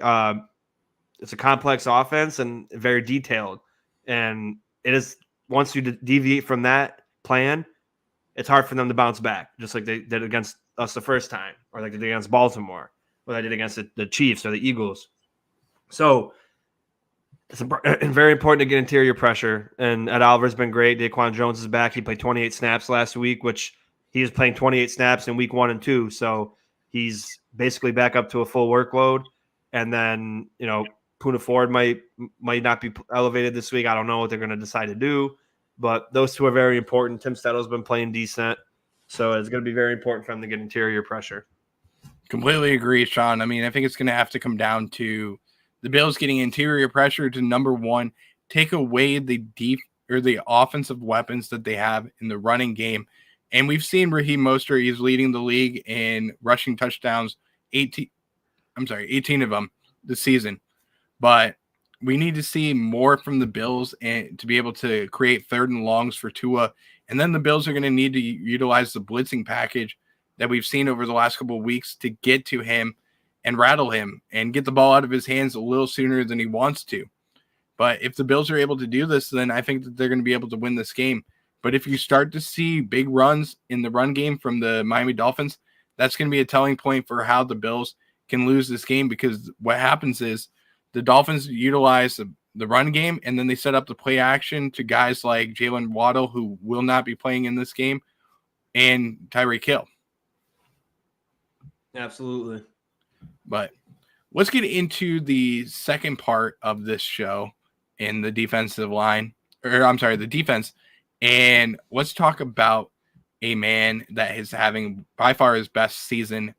it's a complex offense and very detailed. And it is, once you deviate from that plan, it's hard for them to bounce back, just like they did against us the first time, or like they did against Baltimore, or they did against the Chiefs or the Eagles. So it's very important to get interior pressure. And Ed Oliver's been great. Daquan Jones is back. He played 28 snaps last week, which he was playing 28 snaps in week 1 and 2. So he's basically back up to a full workload. And then, Poona Ford might not be elevated this week. I don't know what they're going to decide to do, but those two are very important. Tim Stettle's been playing decent, so it's going to be very important for them to get interior pressure. Completely agree, Sean. I mean, I think it's going to have to come down to the Bills getting interior pressure to number one, take away the offensive weapons that they have in the running game. And we've seen Raheem Mostert is leading the league in rushing touchdowns, 18 of them this season. But we need to see more from the Bills and to be able to create third and longs for Tua. And then the Bills are going to need to utilize the blitzing package that we've seen over the last couple of weeks to get to him and rattle him and get the ball out of his hands a little sooner than he wants to. But if the Bills are able to do this, then I think that they're going to be able to win this game. But if you start to see big runs in the run game from the Miami Dolphins, that's going to be a telling point for how the Bills can lose this game, because what happens is the Dolphins utilize the run game, and then they set up the play action to guys like Jalen Waddle, who will not be playing in this game, and Tyreek Hill. Absolutely. But let's get into the second part of this show in the defensive line, or I'm sorry, the defense. And let's talk about a man that is having by far his best season.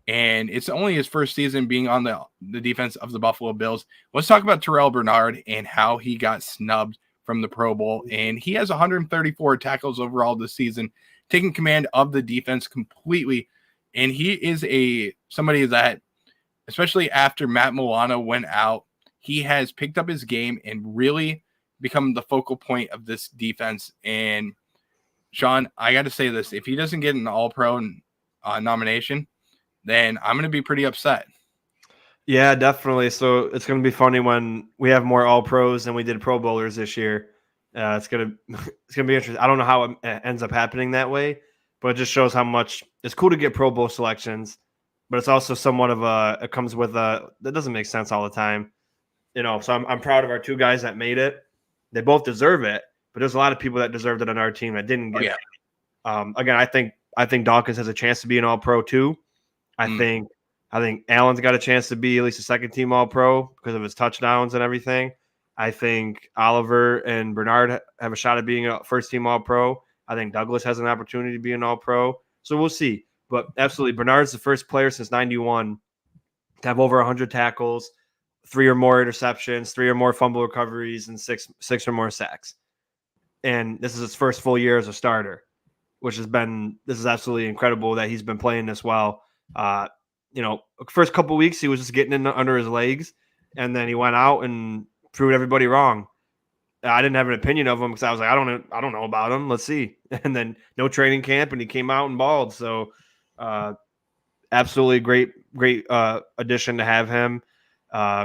And it's only his first season being on the defense of the Buffalo Bills. Let's talk about Terrell Bernard and how he got snubbed from the Pro Bowl. And he has 134 tackles overall this season, taking command of the defense completely. And he is somebody that, especially after Matt Milano went out, he has picked up his game and really become the focal point of this defense. And Sean, I got to say this: if he doesn't get an All-Pro nomination, then I'm going to be pretty upset. Yeah, definitely. So it's going to be funny when we have more All Pros than we did Pro Bowlers this year. It's gonna be interesting. I don't know how it ends up happening that way, but it just shows how much it's cool to get Pro Bowl selections. But it's also somewhat of it comes with that doesn't make sense all the time, So I'm proud of our two guys that made it. They both deserve it, but there's a lot of people that deserved it on our team that didn't get it. Again, I think Dawkins has a chance to be an All Pro too. I think Allen's got a chance to be at least a second team All Pro because of his touchdowns and everything. I think Oliver and Bernard have a shot at being a first team All Pro. I think Douglas has an opportunity to be an All Pro. So we'll see. But absolutely, Bernard's the first player since '91 to have over 100 tackles, 3 or more interceptions, 3 or more fumble recoveries, and six or more sacks. And this is his first full year as a starter, this is absolutely incredible that he's been playing this well. First couple of weeks he was just getting in under his legs, and then he went out and proved everybody wrong. I didn't have an opinion of him because I was like, I don't know about him. Let's see. And then no training camp, and he came out and balled. So, absolutely great addition to have him.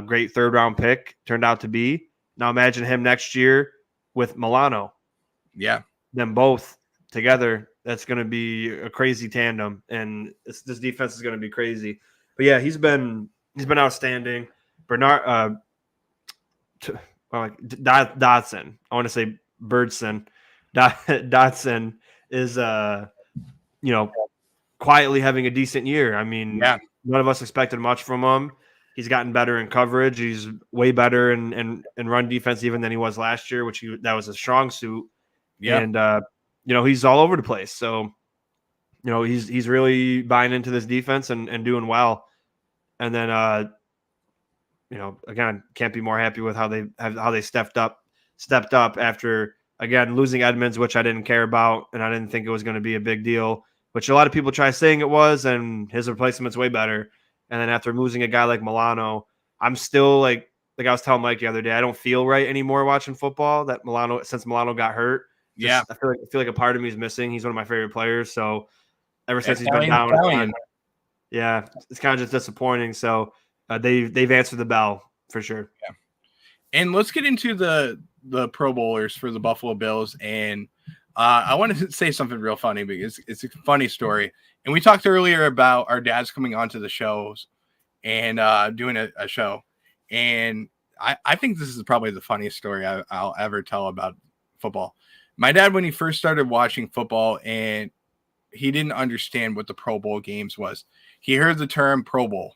Great 3rd round pick turned out to be. Now imagine him next year with Milano. Yeah, them both together. That's going to be a crazy tandem, and this defense is going to be crazy. But yeah, he's been outstanding. Bernard Dotson. I want to say Birdson. Dotson is quietly having a decent year. I mean, none of us expected much from him. He's gotten better in coverage. He's way better in run defense even than he was last year, that was a strong suit. Yeah. And he's all over the place. So, he's really buying into this defense and doing well. And then again, can't be more happy with how they stepped up after again losing Edmonds, which I didn't care about, and I didn't think it was going to be a big deal, which a lot of people try saying it was, and his replacement's way better. And then after losing a guy like Milano, I'm still like I was telling Mike the other day, I don't feel right anymore watching football. Since Milano got hurt, I feel like a part of me is missing. He's one of my favorite players. So ever since he's been down, it's kind of just disappointing. So they've answered the bell for sure. Yeah. And let's get into the Pro Bowlers for the Buffalo Bills. And I want to say something real funny because it's a funny story. And we talked earlier about our dads coming onto the shows and doing a show. And I think this is probably the funniest story I'll ever tell about football. My dad, when he first started watching football, and he didn't understand what the Pro Bowl games was. He heard the term Pro Bowl,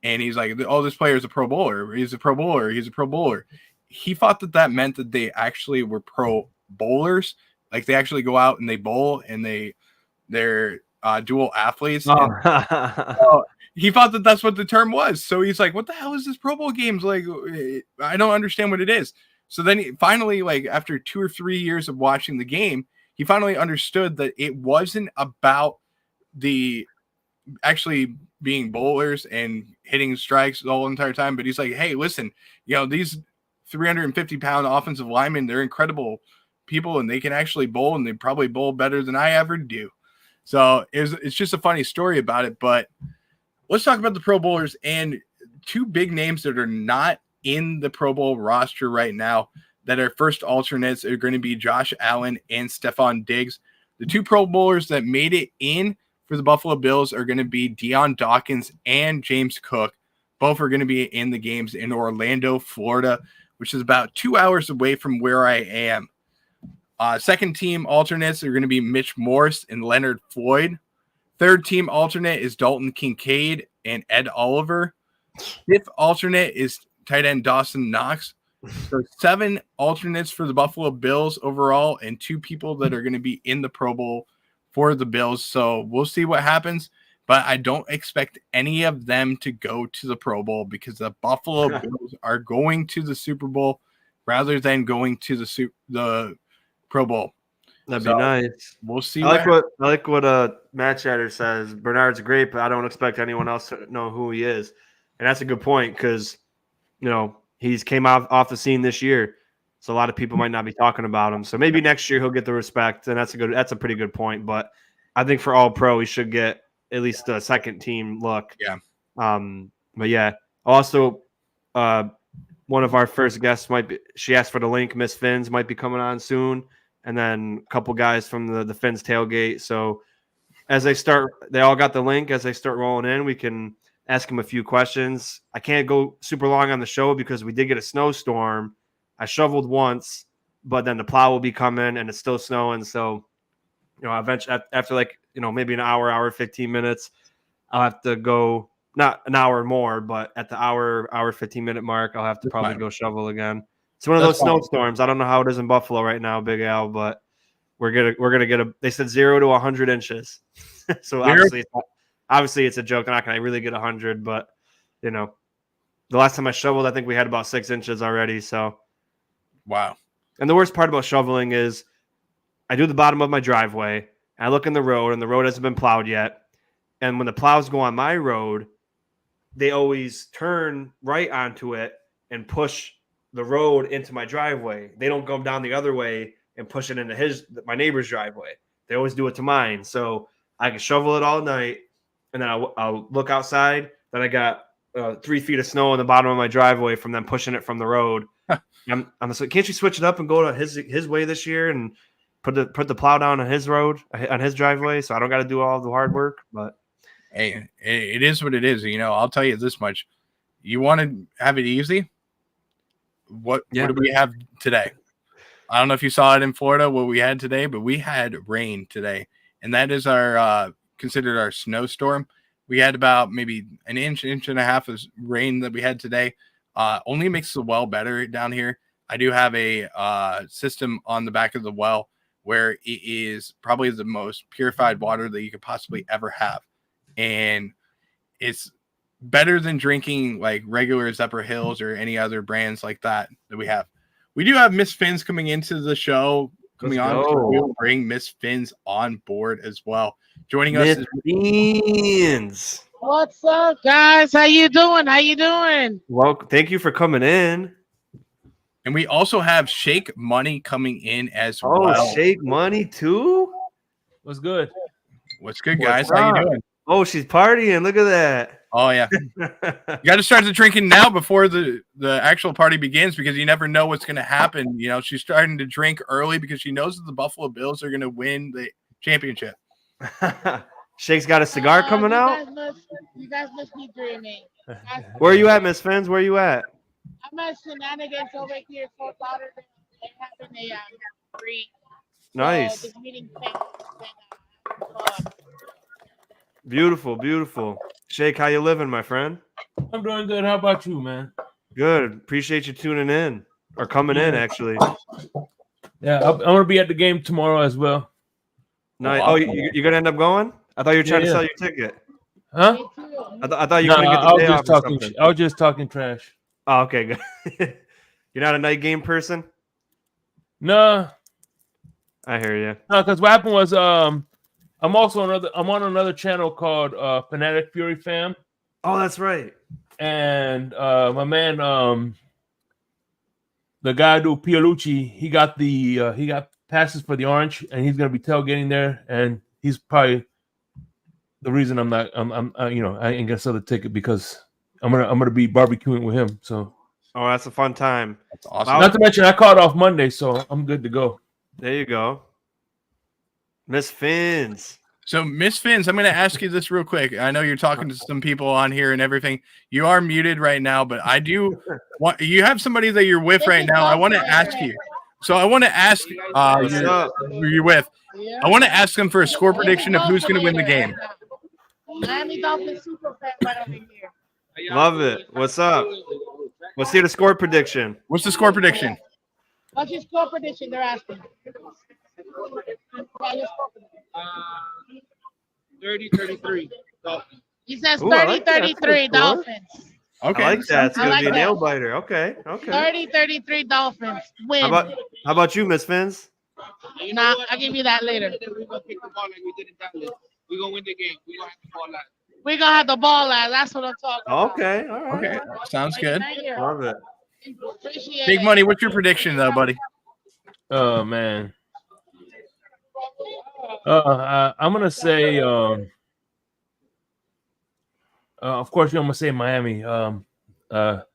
and he's like, oh, this player is a Pro Bowler. He's a Pro Bowler. He's a Pro Bowler. He thought that meant that they actually were Pro Bowlers. Like they actually go out and they bowl, and they're dual athletes. So he thought that that's what the term was. So he's like, what the hell is this Pro Bowl games? Like, I don't understand what it is. So then he finally, like after 2 or 3 years of watching the game, he finally understood that it wasn't about the actually being bowlers and hitting strikes the whole entire time. But he's like, hey, listen, these 350-pound offensive linemen, they're incredible people, and they can actually bowl, and they probably bowl better than I ever do. So it's just a funny story about it. But let's talk about the Pro Bowlers, and 2 big names that are not in the Pro Bowl roster right now that are first alternates are going to be Josh Allen and Stephon Diggs. The 2 Pro Bowlers that made it in for the Buffalo Bills are going to be Deion Dawkins and James Cook. Both are going to be in the games in Orlando, Florida, which is about 2 hours away from where I am. Second team alternates are going to be Mitch Morse and Leonard Floyd. Third team alternate is Dalton Kincaid and Ed Oliver. Fifth alternate is tight end Dawson Knox. So 7 alternates for the Buffalo Bills overall, and 2 people that are going to be in the Pro Bowl for the Bills. So we'll see what happens, but I don't expect any of them to go to the Pro Bowl because the Buffalo Bills are going to the Super Bowl rather than going to the Pro Bowl. That'd be nice. We'll see. I like what Matt Chatter says. Bernard's great, but I don't expect anyone else to know who he is, and that's a good point because he's came off the scene this year, so a lot of people might not be talking about him. So maybe next year he'll get the respect, and that's a pretty good point. But I think for All Pro, he should get at least a second team look. Yeah. But yeah, also one of our first guests she asked for the link. Miss Finns might be coming on soon. And then a couple guys from the Finns tailgate. So as they all got the link. As they start rolling in, we can ask them a few questions. I can't go super long on the show because we did get a snowstorm. I shoveled once, but then the plow will be coming and it's still snowing. So, eventually after maybe an hour, 15 minutes, I'll have to go, not an hour more, but at the hour 15-minute mark, I'll have to probably go shovel again. It's one of those snowstorms. I don't know how it is in Buffalo right now, Big Al, but we're gonna get they said 0 to 100 inches. So obviously it's a joke. I'm not gonna really get 100, but the last time I shoveled, I think we had about 6 inches already. So wow. And the worst part about shoveling is I do the bottom of my driveway, and I look in the road, and the road hasn't been plowed yet. And when the plows go on my road, they always turn right onto it and push the road into my driveway. They don't go down the other way and push it into my neighbor's driveway. They always do it to mine. So I can shovel it all night, and then I'll look outside. Then I got 3 feet of snow on the bottom of my driveway from them pushing it from the road. I'm like, can't you switch it up and go to his way this year and put the plow down on his road, on his driveway, so I don't got to do all the hard work? But hey, it is what it is. I'll tell you this much: you want to have it easy. What do we have today? I don't know if you saw it in Florida, what we had today, but we had rain today. And that is our considered our snowstorm. We had about maybe an inch and a half of rain that we had today. Only makes the well better down here. I do have a system on the back of the well where it is probably the most purified water that you could possibly ever have. And it's better than drinking like regular Zephyr Hills or any other brands like that we have. We do have Miss Finns coming into the show. We'll bring Miss Finns on board as well. Joining us is Finns. What's up, guys? How you doing? Well, thank you for coming in. And we also have Shake Money coming in as well. Oh, Shake Money too? What's good? What's good, guys? How you doing? Oh, she's partying. Look at that. Oh, yeah. You got to start the drinking now before the actual party begins because you never know what's going to happen. She's starting to drink early because she knows that the Buffalo Bills are going to win the championship. Shake's got a cigar coming out? You guys must be dreaming. Where are you at, Miss Finns? Where are you at? I'm at Shenanigans over here in Fort Lauderdale. They're having a free. Nice. This meeting Beautiful. Shake, how you living, my friend? I'm doing good. How about you, man? Good. Appreciate you tuning in or coming in, actually. Yeah, I'm going to be at the game tomorrow as well. Nice. Oh, you're going to end up going? I thought you were trying to sell your ticket. Huh? I thought you were going to get the day off or something. I was just talking trash. Oh, okay, good. You're not a night game person? No. I hear you. No, because what happened was I'm on another channel called Fanatic Fury Fam. Oh, that's right. And my man, the guy do Pialucci, he got passes for the Orange, and he's gonna be tailgating there, and he's probably the reason I ain't gonna sell the ticket because I'm gonna be barbecuing with him. So that's a fun time. That's awesome. Not to mention I called off Monday, so I'm good to go. There you go. Miss Finns. So, Miss Finns, I'm going to ask you this real quick. I know you're talking to some people on here and everything. You are muted right now, but I do want you have somebody that you're with right now. I want to ask you. So, I want to ask who you're with. I want to ask them for a score prediction of who's going to win the game. Miami Dolphins super fan right over here. Love it. What's up? Let's see the score prediction. What's the score prediction? What's your score prediction? They're asking. 30-33 Dolphins. He says Ooh, I like that. That's a 30-33 good score. Dolphins. Okay. I like that. It's I gonna like be a that. nail biter. Okay. 30-33 Dolphins. Win. How about you, Miss Fins? Nah, I'll give you that later. We're gonna kick the ball like we did in Dallas. We're gonna win the game. We're gonna have the ball out. We're going to have the ball out. That's what I'm talking about. Okay. All right. Okay. Sounds good. Thank you. Love it. Appreciate Big it. Money, what's your prediction though, buddy? Oh man. I'm gonna say. Of course, I'm gonna say Miami. About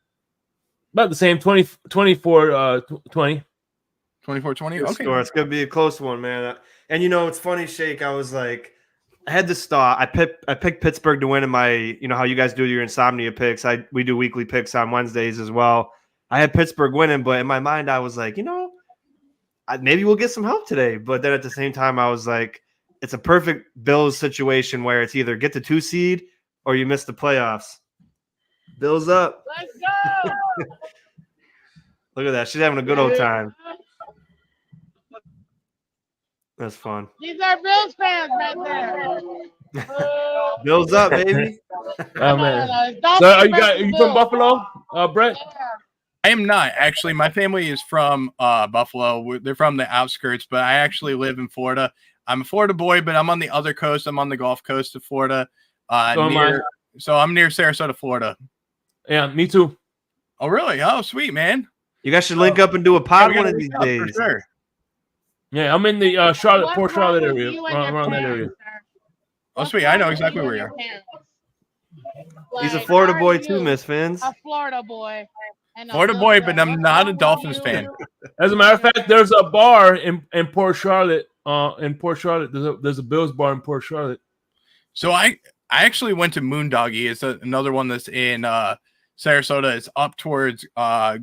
the same 24 20. 24-20. Good Okay. score. It's gonna be a close one, man. And you know, it's funny, Shake. I was like, I had this thought. I picked Pittsburgh to win in my, you know how you guys do your insomnia picks. We do weekly picks on Wednesdays as well. I had Pittsburgh winning, but in my mind, I was like, you know, maybe we'll get some help today. But then at the same time, I was like, it's a perfect Bills situation where it's either get the 2 seed or you miss the playoffs. Bills up. Let's go. Look at that. She's having a good old time. That's fun. These are Bills fans right there. Bills up, baby. Oh man. It's Dolphins So are you versus from Bills. Buffalo, Brett? Yeah. I am not actually. My family is from Buffalo. They're from the outskirts, but I actually live in Florida. I'm a Florida boy, but I'm on the other coast. I'm on the Gulf Coast of Florida. So am I. So I'm near Sarasota, Florida. Yeah, me too. Oh, really? Oh, sweet, man. You guys should link up and do a pod We one gotta of these reach out for days. sure. Yeah, I'm in the Charlotte, What's Port wrong Charlotte with area, you and your around that area. parents, sir? Oh, What's sweet. I know wrong with exactly you where and you your are. parents? He's a Like, Florida how boy are too, you? Miss Fins. A Florida boy. And a Florida Bills boy, fan. but I'm What's not a wrong with Dolphins you? fan. As a matter of fact, there's a bar in Port Charlotte. In Port Charlotte, there's a Bills bar in Port Charlotte. So I actually went to Moondoggie. It's another one that's in Sarasota. It's up towards the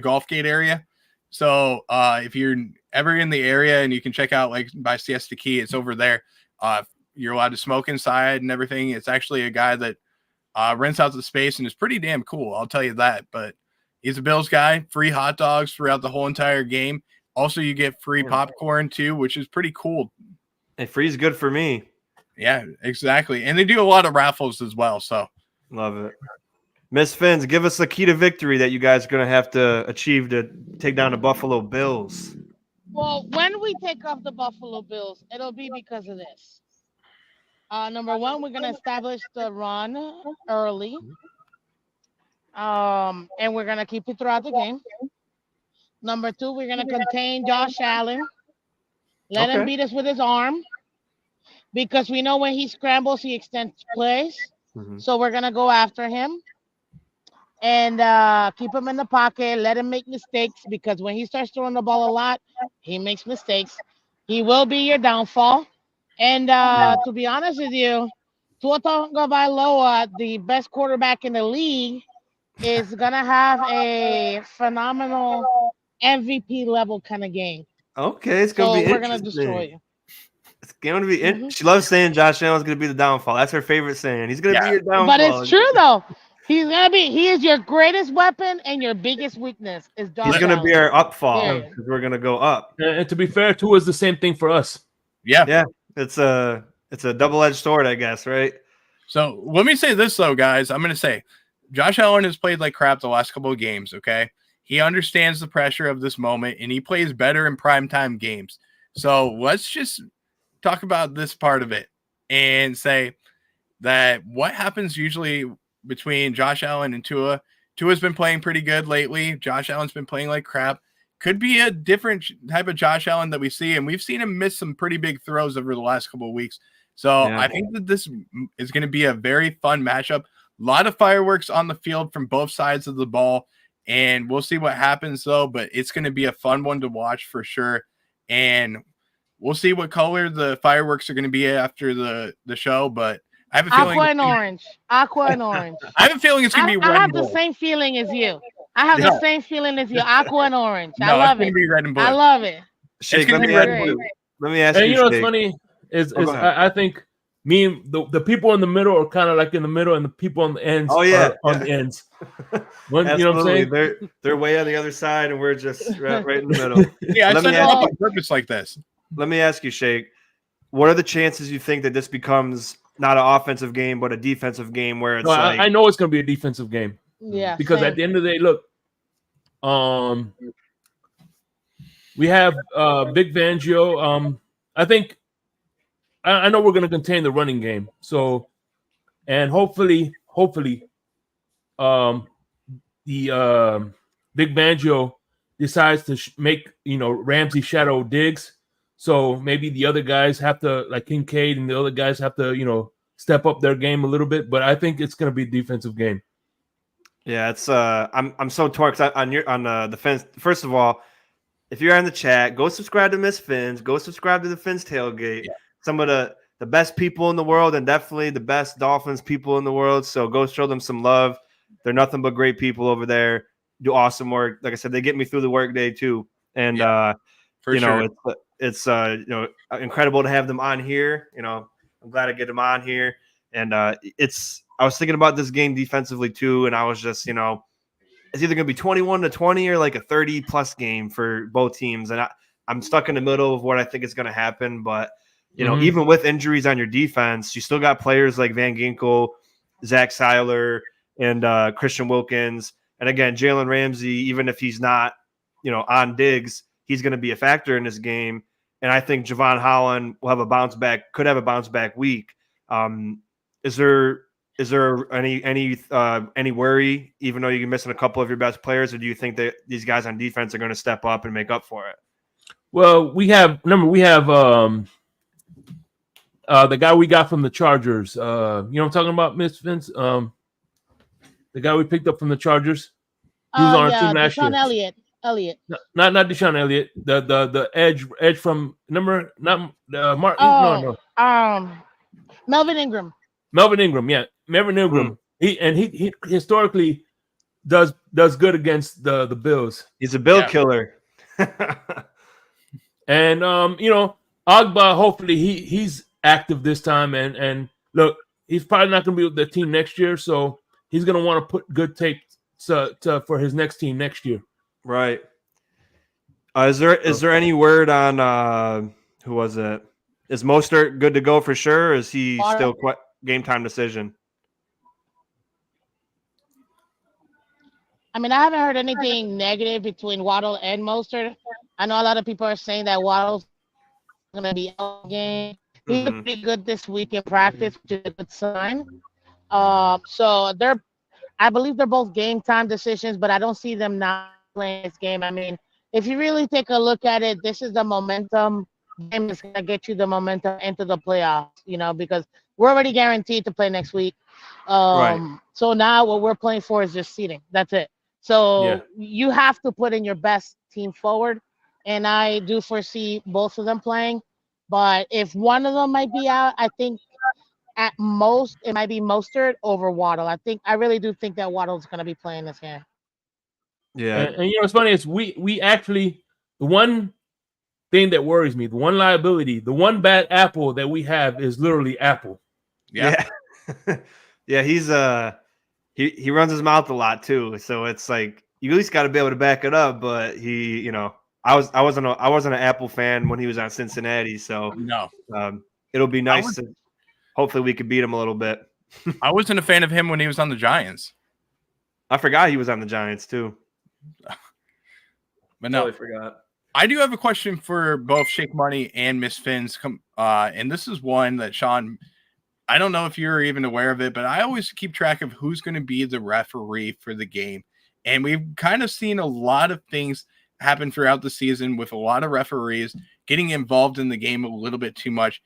Gulf Gate area. So if you're ever in the area and you can check out like by Siesta Key, it's over there. You're allowed to smoke inside and everything. It's actually a guy that rents out the space and is pretty damn cool. I'll tell you that. But he's a Bills guy. Free hot dogs throughout the whole entire game. Also, you get free popcorn too, which is pretty cool. And free's good for me. Yeah, exactly. And they do a lot of raffles as well. So Love it. Miss Fins, give us the key to victory that you guys are going to have to achieve to take down the Buffalo Bills. Well, when we take off the Buffalo Bills, it'll be because of this. Number one, we're gonna establish the run early. And we're gonna keep it throughout the game. Number two, we're gonna contain Josh Allen. Let him Okay. beat us with his arm. Because we know when he scrambles, he extends plays. Mhm. So we're gonna go after him. And keep him in the pocket, let him make mistakes, because when he starts throwing the ball a lot, he makes mistakes. He will be your downfall. And to be honest with you, Tua Tagovailoa, the best quarterback in the league, is going to have a phenomenal MVP level kind of game. Okay, it's So going to be we're going to destroy interesting. you. It's going to be Mhm. She loves saying Josh Allen's going to be the downfall. That's her favorite saying. He's going to be your downfall. But it's true, though. He is your greatest weapon and your biggest weakness is Josh He's going to be Allen. our upfall Yeah. because we're going to go up. And to be fair, Tua is the same thing for us. yeah. Yeah, it's a double-edged sword, I guess, right? So let me say this though, guys. I'm going to say Josh Allen has played like crap the last couple of games. Okay. He understands the pressure of this moment and he plays better in primetime games. So let's just talk about this part of it and say that what happens usually between Josh Allen and Tua. Tua's been playing pretty good lately. Josh Allen's been playing like crap. Could be a different type of Josh Allen that we see, and we've seen him miss some pretty big throws over the last couple of weeks. So Yeah. I think that this is going to be a very fun matchup. A lot of fireworks on the field from both sides of the ball, and we'll see what happens though. But it's going to be a fun one to watch for sure, and we'll see what color the fireworks are going to be after the show. But I have a feeling Aqua and orange. Aqua and orange. I have a feeling it's going to be red I have and the blue. same feeling as you. I have Yeah. the same feeling as you. Aqua and orange. No, I love it's going it. to be red and blue. I love it. Shake, gonna let be me red ask and you. blue. Let me ask And you, you know what's Shake. funny is Oh, go ahead. I think me and the people in the middle are kind of like in the middle, and the people on the ends are on the ends. You know what I'm saying? They're way on the other side, and we're just right in the middle. Yeah, I set it up on purpose like this. Let me ask you, Shake, what are the chances you think that this becomes not an offensive game, but a defensive game where it's I know it's going to be a defensive game. Yeah, because same. at the end of the day, look, we have Big Fangio. I think I know we're going to contain the running game. So, and hopefully, the Big Fangio decides to make Ramsey shadow Diggs. So maybe the other guys have to, like Kincaid and the other guys have to, step up their game a little bit. But I think it's going to be a defensive game. Yeah, it's I'm so torn on the Fins. First of all, if you're in the chat, go subscribe to Miss Fins. Go subscribe to the Fins Tailgate. Yeah. Some of the best people in the world, and definitely the best Dolphins people in the world. So go show them some love. They're nothing but great people over there. Do awesome work. Like I said, they get me through the workday too. And it's incredible to have them on here. I'm glad to get them on here. And I was thinking about this game defensively too, and I was just, it's either going to be 21-20 or like a 30-plus game for both teams. And I'm stuck in the middle of what I think is going to happen. But, even with injuries on your defense, you still got players like Van Ginkel, Zach Seiler, and Christian Wilkins. And again, Jalen Ramsey, even if he's not, on Diggs, he's going to be a factor in this game. And I think Javon Holland will have could have a bounce back week. Is there any worry, even though you're missing a couple of your best players, or do you think that these guys on defense are going to step up and make up for it? Well, we have the guy we got from the Chargers. What I'm talking about, Miss Vince? The guy we picked up from the Chargers. He was on our team last year. Elliott. No, not Deshaun Elliott. The edge from Martin. No. Melvin Ingram. Melvin Ingram, yeah. Melvin Ingram. He historically does good against the Bills. He's a Bill killer. And Agba, hopefully he's active this time, and look, he's probably not going to be with the team next year, so he's going to want to put good tape for his next team next year. Right. Is there any word on who was it? Is Mostert good to go for sure? Or is he still game time decision? I mean, I haven't heard anything negative between Waddle and Mostert. I know a lot of people are saying that Waddle's going to be out of the game. He looked pretty good this week in practice, which is a good sign. So I believe they're both game time decisions, but I don't see them not playing this game. I mean, if you really take a look at it, this is the momentum game that's going to get you the momentum into the playoffs, because we're already guaranteed to play next week. Right. So now what we're playing for is just seeding. That's it. So you have to put in your best team forward, and I do foresee both of them playing. But if one of them might be out, I think at most it might be Mostert over Waddle. I really do think that Waddle's going to be playing this game. Yeah. And what's funny is we actually, the one thing that worries me, the one liability, the one bad apple that we have is literally Apple. Yeah. Yeah, he's he runs his mouth a lot too. So it's like you at least got to be able to back it up, but he, I wasn't an Apple fan when he was on Cincinnati, so no. It'll be nice to hopefully we could beat him a little bit. I wasn't a fan of him when he was on the Giants. I forgot he was on the Giants too. But no, totally forgot. I do have a question for both Shake Money and Miss Fins. And this is one that Sean, I don't know if you're even aware of it, but I always keep track of who's going to be the referee for the game. And we've kind of seen a lot of things happen throughout the season with a lot of referees getting involved in the game a little bit too much.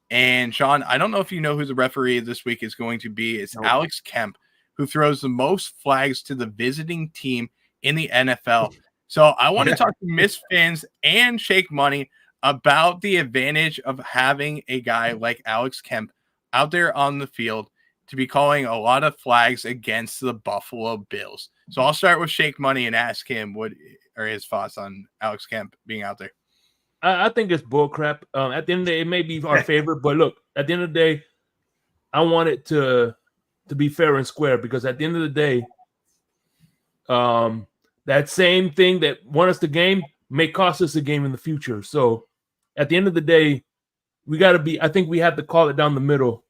And Sean, I don't know if you know who the referee this week is going to be. It's Alex Kemp, who throws the most flags to the visiting team in the NFL. So I want to talk to Miss Fins and Shake Money about the advantage of having a guy like Alex Kemp out there on the field to be calling a lot of flags against the Buffalo Bills. So I'll start with Shake Money and ask him what are his thoughts on Alex Kemp being out there. I think it's bullcrap. At the end of the day, it may be our favorite, but look, at the end of the day, I want it to be fair and square, because at the end of the day, that same thing that won us the game may cost us a game in the future. So at the end of the day, we got to be, I think we have to call it down the middle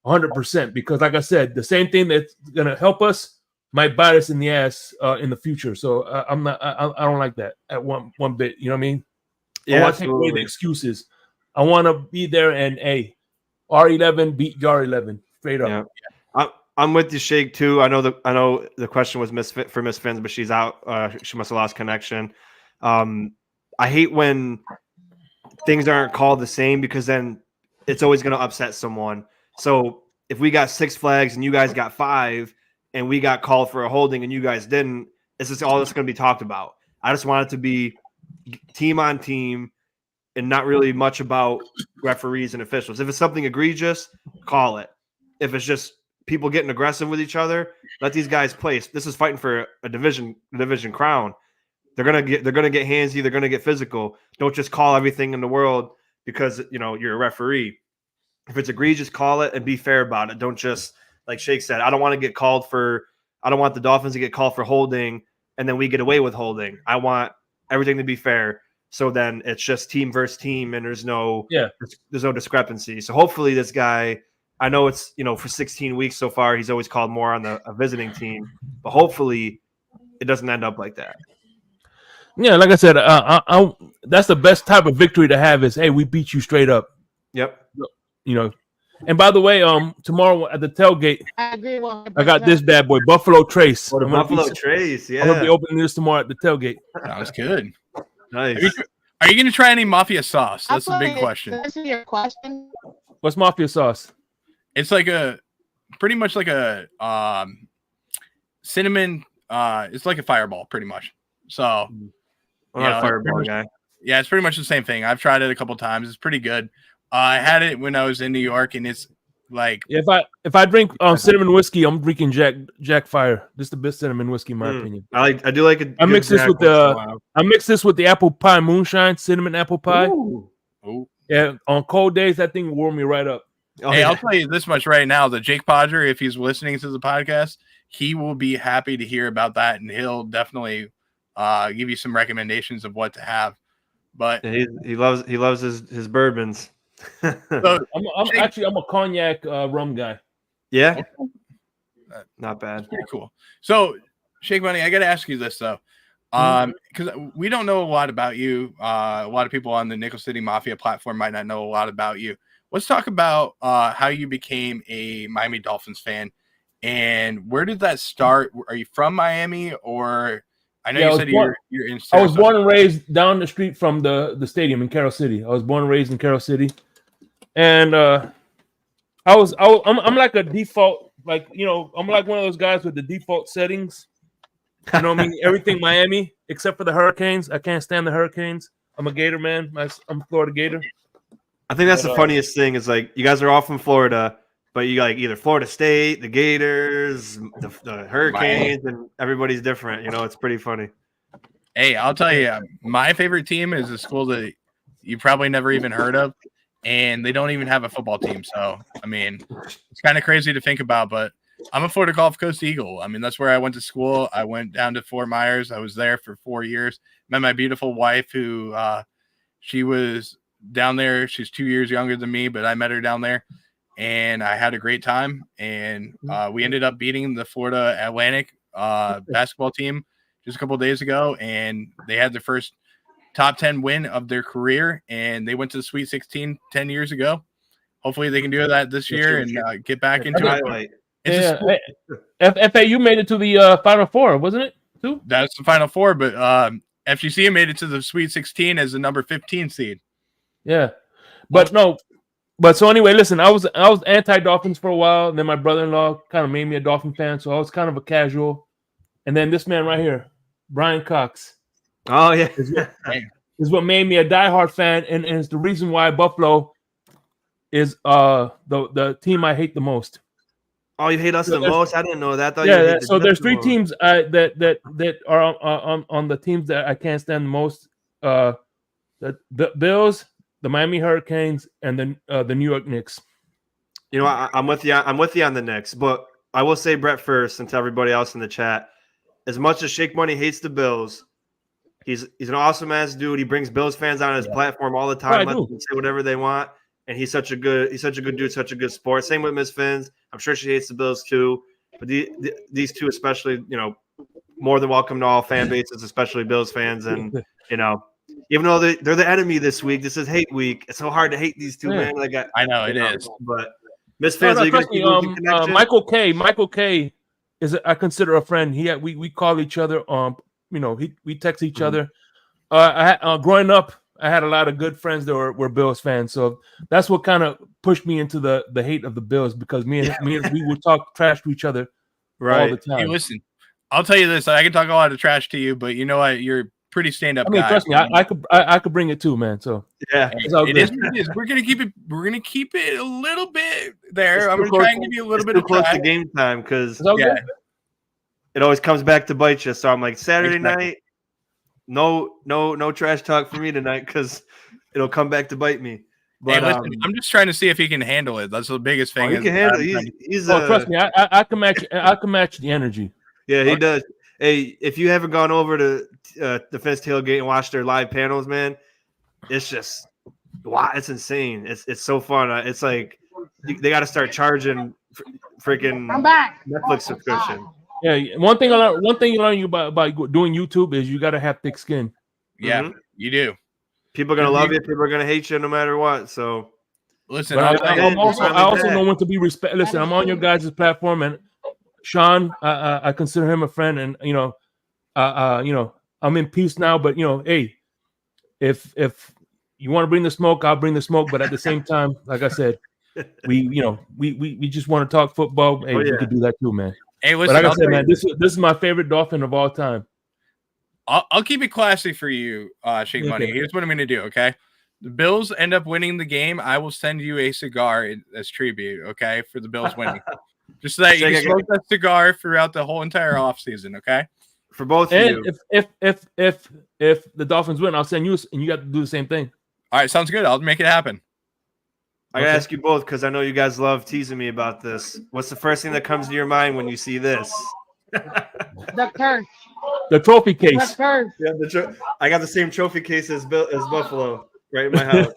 100%, because like I said, the same thing that's going to help us might bite us in the ass in the future. So I don't like that at one bit. You know what I mean? Yeah, I want to take away the excuses. I want to be there and R11 beat JAR11 straight up. Yeah. I'm with you, Shake, too. I know the question was for Miss Fins, but she's out. She must have lost connection. I hate when things aren't called the same, because then it's always going to upset someone. So if we got 6 flags and you guys got 5, and we got called for a holding and you guys didn't, it's just all that's going to be talked about. I just want it to be team on team and not really much about referees and officials. If it's something egregious, call it. If it's just people getting aggressive with each other, let these guys play. This is fighting for a division crown. They're gonna get handsy. They're gonna get physical. Don't just call everything in the world because you're a referee. If it's egregious, call it and be fair about it. Don't just, like Shake said, I don't want the Dolphins to get called for holding and then we get away with holding. I want everything to be fair. So then it's just team versus team, and there's no discrepancy. So hopefully this guy, I know it's for 16 weeks so far, he's always called more on a visiting team, but hopefully it doesn't end up like that. Yeah, like I said, that's the best type of victory to have is, hey, we beat you straight up. Yep. And by the way, tomorrow at the tailgate, I agree 100%. I got this bad boy, Buffalo Trace. Oh, the Buffalo Trace, yeah. I'm gonna be opening this tomorrow at the tailgate. Sounds good. Nice. Are you going to try any mafia sauce? That's a big Absolutely. question. This is your question. What's mafia sauce? It's like pretty much like a cinnamon. It's like a fireball, pretty much. So I'm not a fireball guy. Yeah, it's pretty much the same thing. I've tried it a couple times. It's pretty good. I had it when I was in New York, and it's like if I drink cinnamon whiskey, I'm drinking Jack Fire. This is the best cinnamon whiskey in my opinion. I do like it. I mix this with the apple pie moonshine, cinnamon apple pie. Ooh. Yeah, on cold days that thing will warm me right up. Hey, I'll tell you this much right now: that Jake Podger, if he's listening to the podcast, he will be happy to hear about that, and he'll definitely give you some recommendations of what to have. But he loves his bourbons. So, I'm a cognac rum guy. Yeah, not bad. Pretty cool. So, Shake Money, I got to ask you this though, because we don't know a lot about you. A lot of people on the Nickel City Mafia platform might not know a lot about you. Let's talk about how you became a Miami Dolphins fan, and where did that start? Are you from Miami, or I know you said you're in Sarasota. I was born and raised down the street from the stadium in Carroll City. I was born and raised in Carroll City. And I'm like a default, I'm like one of those guys with the default settings. You know what I mean? Everything Miami except for the Hurricanes. I can't stand the Hurricanes. I'm a Gator man. I'm a Florida Gator. I think that's the funniest thing is like you guys are all from Florida, but you like either Florida State, the Gators, the Hurricanes, and everybody's different. It's pretty funny. Hey, I'll tell you, my favorite team is a school that you probably never even heard of. And they don't even have a football team. So, I mean, it's kind of crazy to think about, but I'm a Florida Gulf Coast Eagle. I mean, that's where I went to school. I went down to Fort Myers. I was there for 4 years. Met my beautiful wife who she was down there. She's 2 years younger than me, but I met her down there. And I had a great time. And we ended up beating the Florida Atlantic basketball team just a couple of days ago. And they had their first top 10 win of their career, and they went to the Sweet 16 10 years ago. Hopefully they can do that this year and get back into it. FAU made it to the Final Four, wasn't it? Too? That's the Final Four, but FGC made it to the Sweet 16 as the number 15 seed. Yeah, but so anyway, listen, I was anti-Dolphins for a while, and then my brother-in-law kind of made me a Dolphin fan, so I was kind of a casual. And then this man right here, Brian Cox. Oh yeah, is what made me a diehard fan, and it's the reason why Buffalo is the team I hate the most. Oh, you hate us the most? I didn't know that. So there's 3 teams that are on the teams that I can't stand the most: the Bills, the Miami Hurricanes, and the New York Knicks. You know, I'm with you. I'm with you on the Knicks, but I will say Brett first, and to everybody else in the chat. As much as Shake Money hates the Bills, he's an awesome ass dude. He brings Bills fans on his platform all the time, lets them say whatever they want, and he's such a good dude, such a good sport. Same with Miss Finns. I'm sure she hates the Bills too, but these two especially, you know, more than welcome to all fan bases, especially Bills fans, and you know. Even though they're the enemy this week, this is hate week. It's so hard to hate these two, man. Like I know it is, but Miss Fans, are you going to keep losing connection? Michael K is I consider a friend. We call each other. You know, we text each other. Growing up, I had a lot of good friends that were Bills fans, so that's what kind of pushed me into the hate of the Bills because me and we would talk trash to each other all the time. Hey, listen, I'll tell you this: I can talk a lot of trash to you, but you know what? You're pretty stand-up guy. Trust me, I could bring it too, man. So yeah, it is. We're gonna keep it a little bit there. I'm gonna try and give you a little bit of close to game time because it always comes back to bite you. So I'm like Saturday night, no trash talk for me tonight because it'll come back to bite me. But hey, listen, I'm just trying to see if he can handle it. That's the biggest thing. He can handle it. He's trust me, I can match. I can match the energy. Yeah, he does. Hey, if you haven't gone over to the Fence Tailgate and watched their live panels, man, it's just wow, it's insane. It's so fun. It's like they got to start charging freaking Netflix subscription. Yeah, one thing you learn by doing YouTube is you got to have thick skin. Yeah, you do. People are gonna love you. People are gonna hate you no matter what. So listen, I also know when to be respect. Listen, I'm on your guys' platform and. Sean, I consider him a friend, and you know, I'm in peace now. But you know, hey, if you want to bring the smoke, I'll bring the smoke. But at the same time, like I said, we just want to talk football. Hey, we could do that too, man. Hey, listen, but like I said, man, this is my favorite Dolphin of all time. I'll keep it classy for you, Shake Money. Here's what I'm going to do. Okay, the Bills end up winning the game. I will send you a cigar as tribute. Okay, for the Bills winning. Just so that you can smoke that cigar throughout the whole entire offseason, okay? For both of you. If the Dolphins win, I'll send you, and you got to do the same thing. All right, sounds good. I'll make it happen. I gotta ask you both because I know you guys love teasing me about this. What's the first thing that comes to your mind when you see this? The curse. The trophy case. The curse. Yeah, I got the same trophy case as Buffalo right in my house.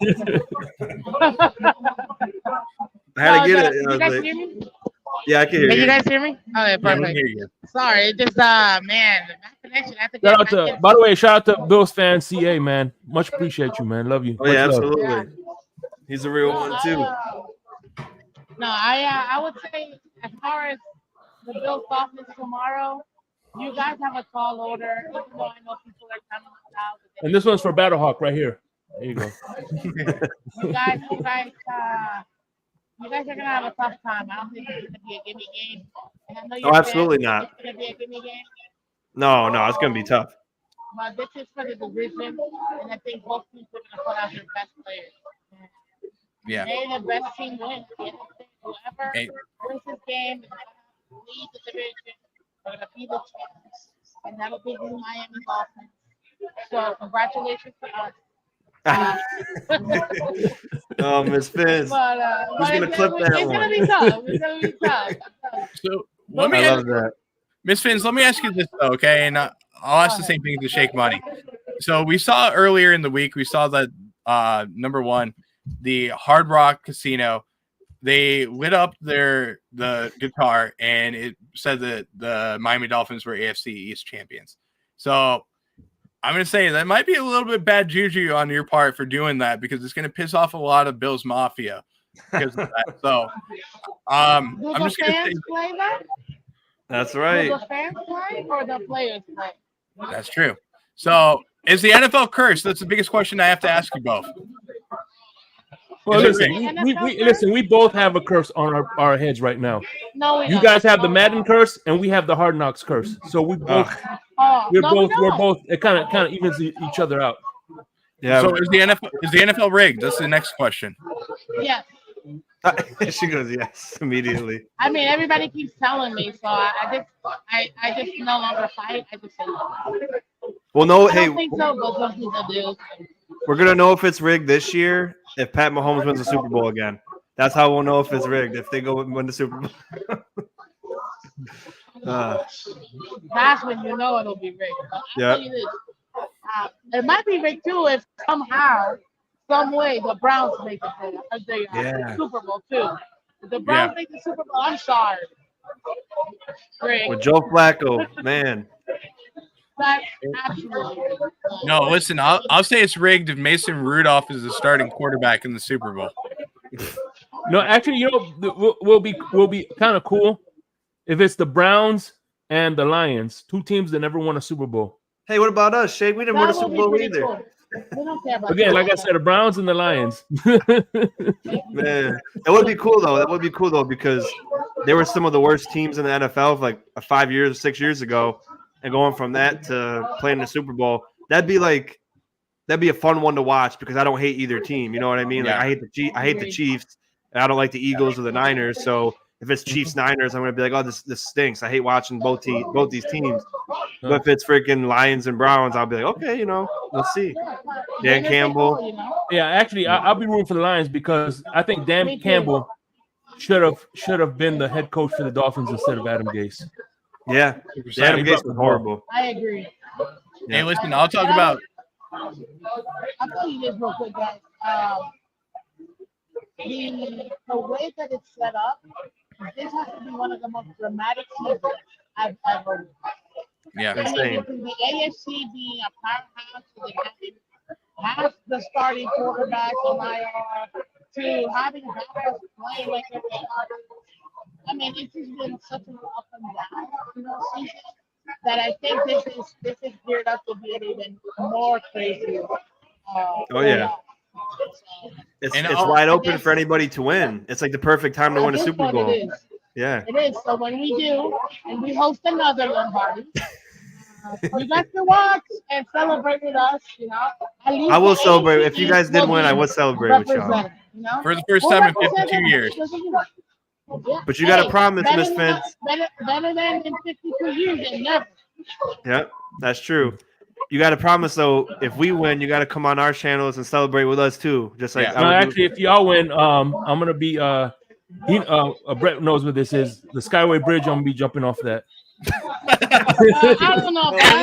I had to get it. You guys hear me? Yeah, I can hear you. Can you guys hear me? Okay, perfect. Sorry, it just man, the connection. By the way, shout out to Bills fan CA, man. Much appreciate you, man. Love you. Oh yeah, absolutely. Yeah. He's a real one too. No, I would say as far as the Bills Dolphins tomorrow, you guys have a tall order. Even though I know people are coming out. And this one's for Battlehawk right here. There you go. You guys are gonna have a tough time. I don't think it's gonna be a gimme game. And I know absolutely not. It's gonna be a gimme game. No, it's gonna be tough. But this is for the division, and I think both teams are gonna put out their best players. Yeah. May the best team win. Whoever wins this game is gonna lead the division. They're gonna be the champions, and that'll be the Miami Dolphins. So congratulations to us. Oh, Miss Fizz. Who's gonna clip that it's one? Gonna be tough. It's gonna be tough. So I love that. Miss Finns, let me ask you this though, okay? And I'll ask the same thing to Shake Money. So we saw earlier in the week, we saw that number one, the Hard Rock Casino, they lit up the guitar and it said that the Miami Dolphins were AFC East champions. So I'm going to say that might be a little bit bad juju on your part for doing that because it's going to piss off a lot of Bills Mafia because of that. So I'm just going to say play that? That's right. Do the fans play or the players play? That's true. So is the NFL cursed? That's the biggest question I have to ask you both. Well, listen, we both have a curse on our heads right now. No, you guys have the Madden curse, and we have the Hard Knocks curse. So we both, we're both. It kind of evens each other out. Yeah. So is the NFL rigged? That's the next question. Yes. She goes yes immediately. I mean, everybody keeps telling me, so I just no longer fight. I just say no. Well, no, I don't think so, but some people do. We're gonna know if it's rigged this year if Pat Mahomes wins the Super Bowl again. That's how we'll know if it's rigged, if they go and win the Super Bowl. That's when you know it'll be rigged. But I'll Yeah. tell you this. It might be rigged too if somehow, some way, the Browns make the Yeah. Super Bowl too. If the Browns make the Super Bowl, I'm sorry. Rigged. With Joe Flacco, man. That's absolutely rigged. No, listen, I'll say it's rigged if Mason Rudolph is the starting quarterback in the Super Bowl. No, actually, you know, will be kind of cool if it's the Browns and the Lions, two teams that never won a Super Bowl. Hey, what about us, Shake? We didn't win a That would Super be Bowl pretty either. cool. We don't care about Again, that. like I said, the Browns and the Lions. Man, that would be cool though. That would be cool though because they were some of the worst teams in the NFL like 5 years, 6 years ago, and going from that to playing the Super Bowl, that'd be a fun one to watch because I don't hate either team. You know what I mean? Like Yeah. I hate the Chiefs, and I don't like the Eagles or the Niners. So if it's Chiefs Niners, I'm gonna be like, oh, this stinks. I hate watching both these teams. But if it's freaking Lions and Browns, I'll be like, okay, you know, let's see. Dan Campbell. Yeah, actually, I'll be rooting for the Lions because I think Dan Campbell should have been the head coach for the Dolphins instead of Adam Gase. Yeah, Adam Gase was horrible. I agree. Hey, listen, I'll talk about. I'll tell you this real quick, guys. The way that it's set up, this has to be one of the most dramatic seasons I've ever. Yeah. I mean, Insane. from the AFC being a powerhouse to half the starting quarterbacks on IR to having backups playing like they're starters. I mean, it's just been such an up and down, season that I think this is geared up to be an even more crazy. Oh yeah. It's wide open for anybody to win. It's like the perfect time to win a Super Bowl. It is. Yeah. It is. So when we do, and we host another Lombardi, you guys can watch and celebrate with us. You know, at least I will the celebrate. AFC If you guys did will win, I be would celebrate with y'all. represented, you know? For the first We'll time in represent 52 them. years. Yeah. But you got to promise, better Miss than- Vince. Better than in 52 years and never. Yep, that's true. You got to promise though. If we win, you got to come on our channels and celebrate with us too. Just like Yeah. I No, would do- actually, if y'all win, I'm gonna be Brett knows what this is. The Skyway Bridge. I'm gonna be jumping off that. I don't know. I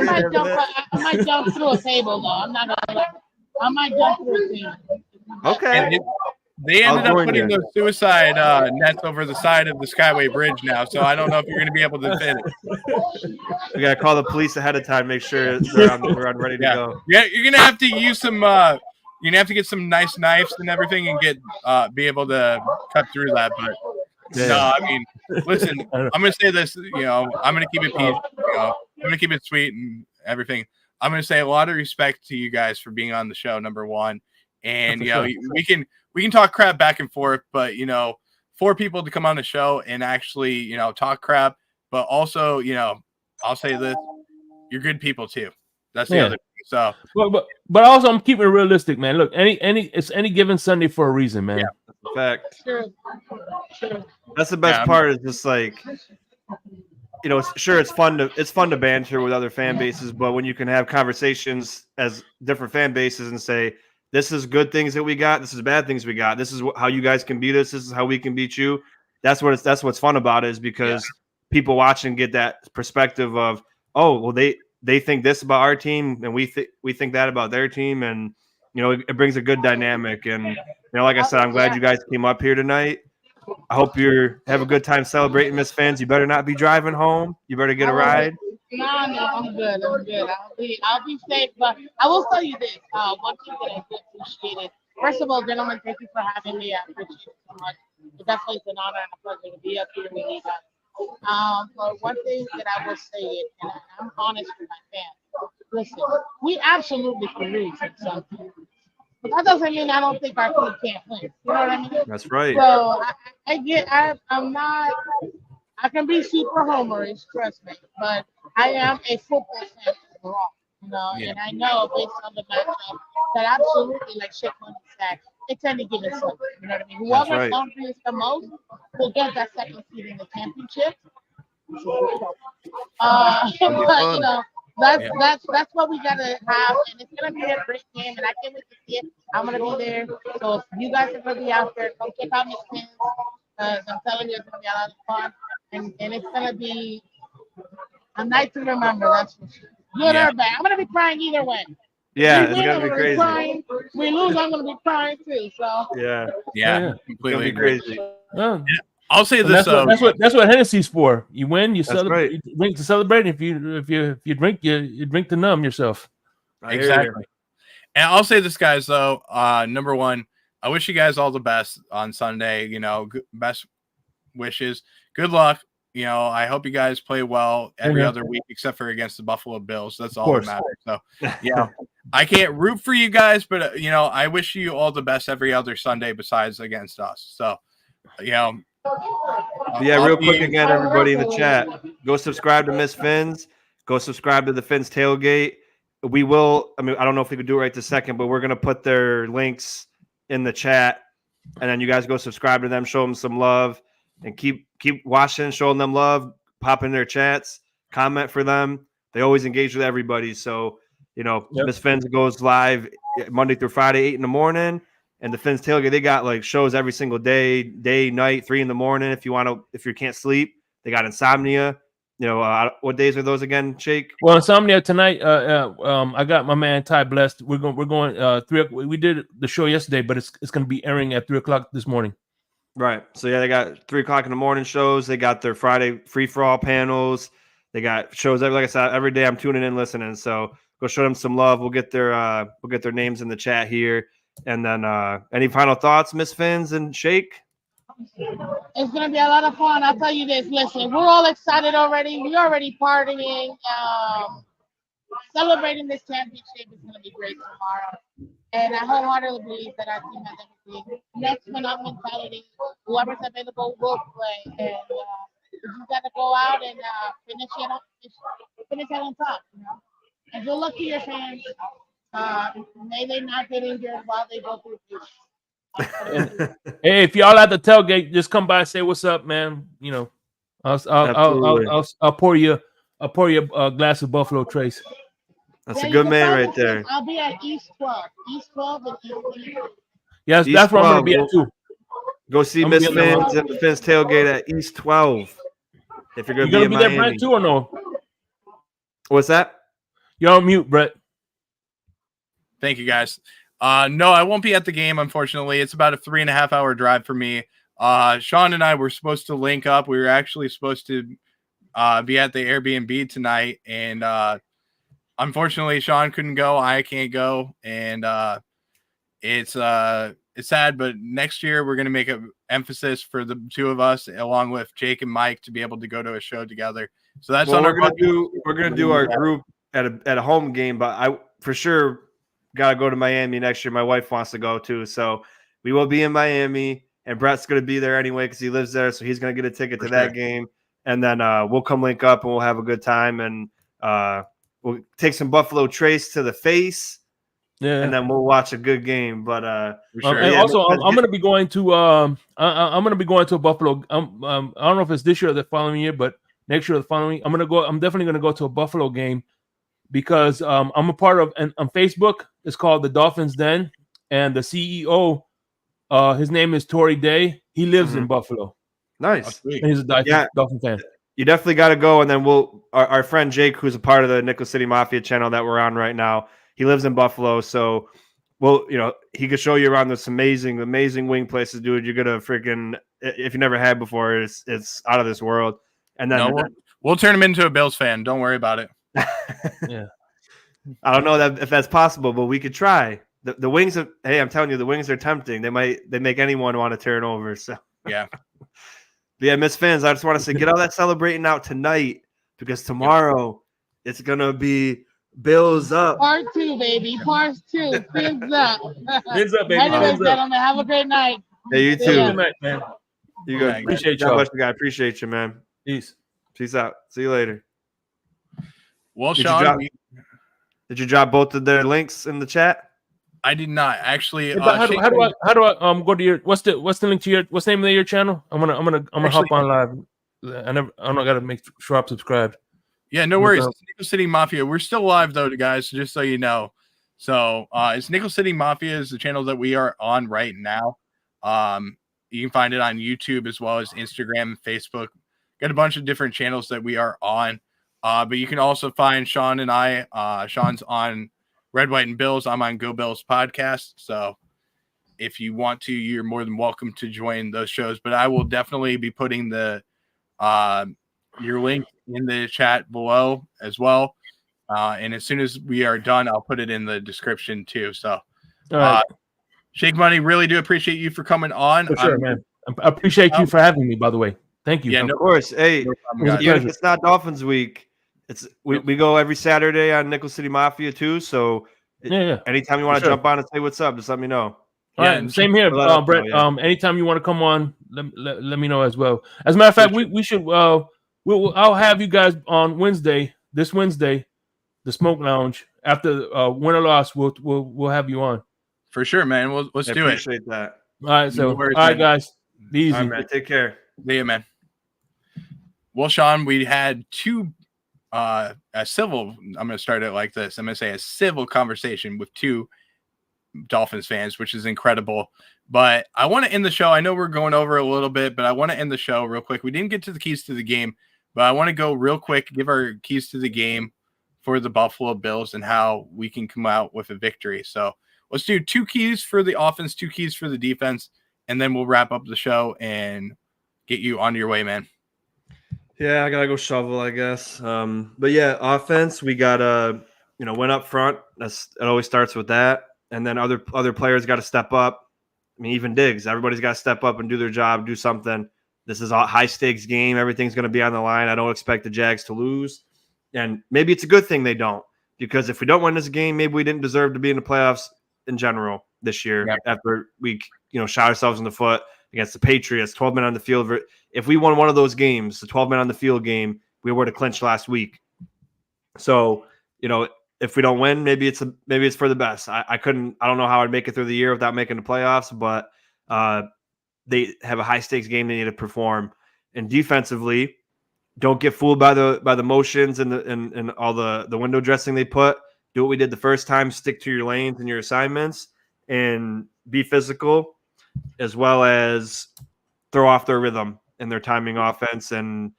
might jump through a table though. I'm not gonna lie. I might jump through a table. Okay. And they ended I'll up join putting you. those suicide nets over the side of the Skyway Bridge now, so I don't know if you're going to be able to fit it. We got to call the police ahead of time. Make sure they're on ready to Yeah. go. Yeah, you're going to have to use some. You're gonna have to get some nice knives and everything, and be able to cut through that. But Yeah. no, I mean, listen, I'm gonna say this. I'm gonna keep it peace. I'm gonna keep it sweet and everything. I'm gonna say a lot of respect to you guys for being on the show. Number one, and we can talk crap back and forth, but for people to come on the show and actually talk crap, but also I'll say this: you're good people too. That's the other thing. So, But also, I'm keeping it realistic, man. Look, it's any given Sunday for a reason, man. Yeah. Fact. Sure. That's the best part. Is just like, it's fun to banter with other fan bases, but when you can have conversations as different fan bases and say, this is good things that we got, this is bad things we got, this is how you guys can beat us, this is how we can beat you. That's what's fun about it, is because people watching get that perspective of, oh, well, they think this about our team, and we think that about their team, and it brings a good dynamic. And like I said, I'm glad you guys came up here tonight. I hope you have a good time celebrating, Miss Fans. You better not be driving home. You better get a ride. No, I'm good. I'll be safe, but I will tell you this. One thing that I do appreciate it. First of all, gentlemen, thank you for having me. I appreciate it so much. It's definitely an honor and a pleasure to be up here with you guys. But one thing that I will say is, and I'm honest with my fans. Listen, we absolutely can lose at some point. But that doesn't mean I don't think our team can't win. You know what I mean? That's right. So I can be super homerish, trust me, but I am a football fan overall, and I know based on the matchup that absolutely, like Shake Money said, it's any given Sunday. You know what I mean? Whoever contributes the most will get that second seed in the championship. That's what we gotta have, and it's gonna be a great game, and I can't wait to see it. I'm gonna be there, so if you guys are gonna be out there, come check out Miss Pins. I'm telling you, it's gonna be a lot of fun, and it's gonna be a night to remember. That's for sure. Good Yeah. or bad, I'm gonna be crying either way. Yeah, We it's win, gonna I'm be gonna be crazy. crying. We lose, I'm gonna be crying too. So Yeah, Yeah, Yeah. it's completely gonna be agree. crazy. Yeah. I'll say And this that's what Hennessy's for. You win, you That's celebrate. right. You drink to celebrate. If you drink, you drink to numb yourself. I hear ya. exactly. And I'll say this, guys. Though, number one, I wish you guys all the best on Sunday. You know, best wishes. Good luck. You know, I hope you guys play well every Yeah. other week except for against the Buffalo Bills. That's all course. that matters. So, yeah, I can't root for you guys, but you know, I wish you all the best every other Sunday besides against us. So, you know, Yeah, I'll real be- quick again, everybody in the chat, go subscribe to Miss Fins. Go subscribe to the Fins Tailgate. We will. I mean, I don't know if we could do it right this second, but we're gonna put their links in the chat, and then you guys go subscribe to them, show them some love, and keep watching, showing them love, pop in their chats, comment for them. They always engage with everybody. So you know, Yep. Miss Fins goes live Monday through Friday, 8 in the morning. And the Fins Tailgate, they got like shows every single day, night, 3 in the morning. If you can't sleep, they got Insomnia. You know, what days are those again, Shake? Well, Insomnia tonight. I got my man Ty blessed. We're going 3. We did the show yesterday, but it's going to be airing at 3:00 this morning. Right. So yeah, they got 3:00 in the morning shows. They got their Friday free for all panels. They got shows like I said, every day I'm tuning in, listening. So go show them some love. We'll get their names in the chat here. And then any final thoughts, Miss Fins and Shake? it's gonna be a lot of fun. I'll tell you this. Listen, we're all excited already. We're already partying. Celebrating this championship is gonna be great tomorrow. And I wholeheartedly believe that our team has everything. Next man up mentality. Whoever's available will play. And we just gotta go out and finish it on top. You know. And good luck to your fans. May they not get injured while they go through this. Hey, if y'all at the tailgate, just come by and say what's up, man. You know, I'll pour you a glass of Buffalo Trace. That's Yeah, a you good can man find right us. there. I'll be at East 12. East 12 and East 3. Yes, East that's where I'm 12, gonna be at too. Go see I'm Miss gonna be at Fins and the Fins Tailgate at East 12. If you're You gonna be gonna in be there, Miami. Brett, too, or no? What's that? You're on mute, Brett. Thank you, guys. No, I won't be at the game, unfortunately. It's about a 3.5 hour drive for me. Sean and I were supposed to link up. We were actually supposed to be at the Airbnb tonight, and unfortunately, Sean couldn't go. I can't go, and it's sad. But next year, we're going to make an emphasis for the two of us, along with Jake and Mike, to be able to go to a show together. So that's Well, on we're gonna do our group at a home game, but I for sure gotta go to Miami next year. My wife wants to go too, so we will be in Miami, and Brett's gonna be there anyway because he lives there, so he's gonna get a ticket to that game, and then we'll come link up and we'll have a good time, and we'll take some Buffalo Trace to the face, Yeah, and then we'll watch a good game. But for sure. and yeah, also, I'm gonna be going to I'm gonna be going to a Buffalo. I don't know if it's this year or the following year, but next year or the following. I'm definitely gonna go to a Buffalo game because I'm a part of and on Facebook. It's called the Dolphins Den, and the CEO, his name is Tory Day. He lives in Buffalo, nice. and he's a Dolphin fan. You definitely got to go, and then our friend Jake, who's a part of the Nickel City Mafia channel that we're on right now, he lives in Buffalo, so he could show you around this amazing wing places, dude. You're gonna freaking, if you never had before, it's out of this world. And then we'll turn him into a Bills fan. Don't worry about it. Yeah, I don't know if that's possible, but we could try. The wings of I'm telling you, the wings are tempting. They make anyone want to turn over. So yeah. But yeah, Miss Fins, I just want to say, get all that celebrating out tonight because tomorrow it's gonna be Bills up. Part 2, baby. Part 2. Fins up. Fins up, baby. Ladies and gentlemen, have a great night. Yeah, you too. Good night, man. You good? Appreciate God y'all. bless you, guy. Appreciate you, man. Peace. Peace out. See you later. Well, Did Sean, did you drop both of their links in the chat? I did not actually. Hey, how do I go to your what's the link to your what's the name of your channel? I'm gonna hop on live. I'm not gotta make sure I'm subscribed. Yeah, no worries. It's Nickel City Mafia. We're still live though, guys, just so you know. So it's Nickel City Mafia is the channel that we are on right now. You can find it on YouTube as well as Instagram and Facebook. Got a bunch of different channels that we are on. But you can also find Sean and I. Sean's on Red, White, and Bills. I'm on Go Bills podcast. So if you want to, you're more than welcome to join those shows. But I will definitely be putting the your link in the chat below as well. And as soon as we are done, I'll put it in the description too. So, All right. Shake Money, really do appreciate you for coming on. For sure, man. I appreciate you for having me, by the way. Thank you. Yeah, Of course. Hey, no problem, even guys. if it's not Dolphins week, we go every Saturday on Nickel City Mafia too. So yeah. anytime you want to Sure. jump on and say what's up, just let me know. All right, and same here, let us Brett. know, yeah. Anytime you want to come on, let me know as well. As a matter of fact, we should. I'll have you guys on this Wednesday, the Smoke Lounge. After win or loss, we'll have you on. For sure, man. Let's I do it. appreciate that. All right, so No worries, all right, man. guys, be easy. All right, man. Take care. See ya, man. Well, Sean, we had I'm going to start it like this. I'm going to say a civil conversation with two Dolphins fans, which is incredible. But I want to end the show. I know we're going over a little bit, but I want to end the show real quick. We didn't get to the keys to the game, but I want to go real quick, give our keys to the game for the Buffalo Bills and how we can come out with a victory. So let's do 2 keys for the offense, 2 keys for the defense, and then we'll wrap up the show and get you on your way, man. Yeah, I gotta go shovel, I guess. But yeah, offense, we gotta, win up front. It always starts with that, and then other players got to step up. I mean, even Diggs, everybody's got to step up and do their job, do something. This is a high stakes game. Everything's going to be on the line. I don't expect the Jags to lose, and maybe it's a good thing they don't, because if we don't win this game, maybe we didn't deserve to be in the playoffs in general this year. Yep. After we, shot ourselves in the foot against the Patriots, 12 men on the field. If we won one of those games, the 12 men on the field game, we would have clinched last week. So, if we don't win, maybe it's for the best. I don't know how I'd make it through the year without making the playoffs, but they have a high stakes game they need to perform. And defensively, don't get fooled by the motions and all the window dressing they put. Do what we did the first time, stick to your lanes and your assignments, and be physical, as well as throw off their rhythm and their timing offense, and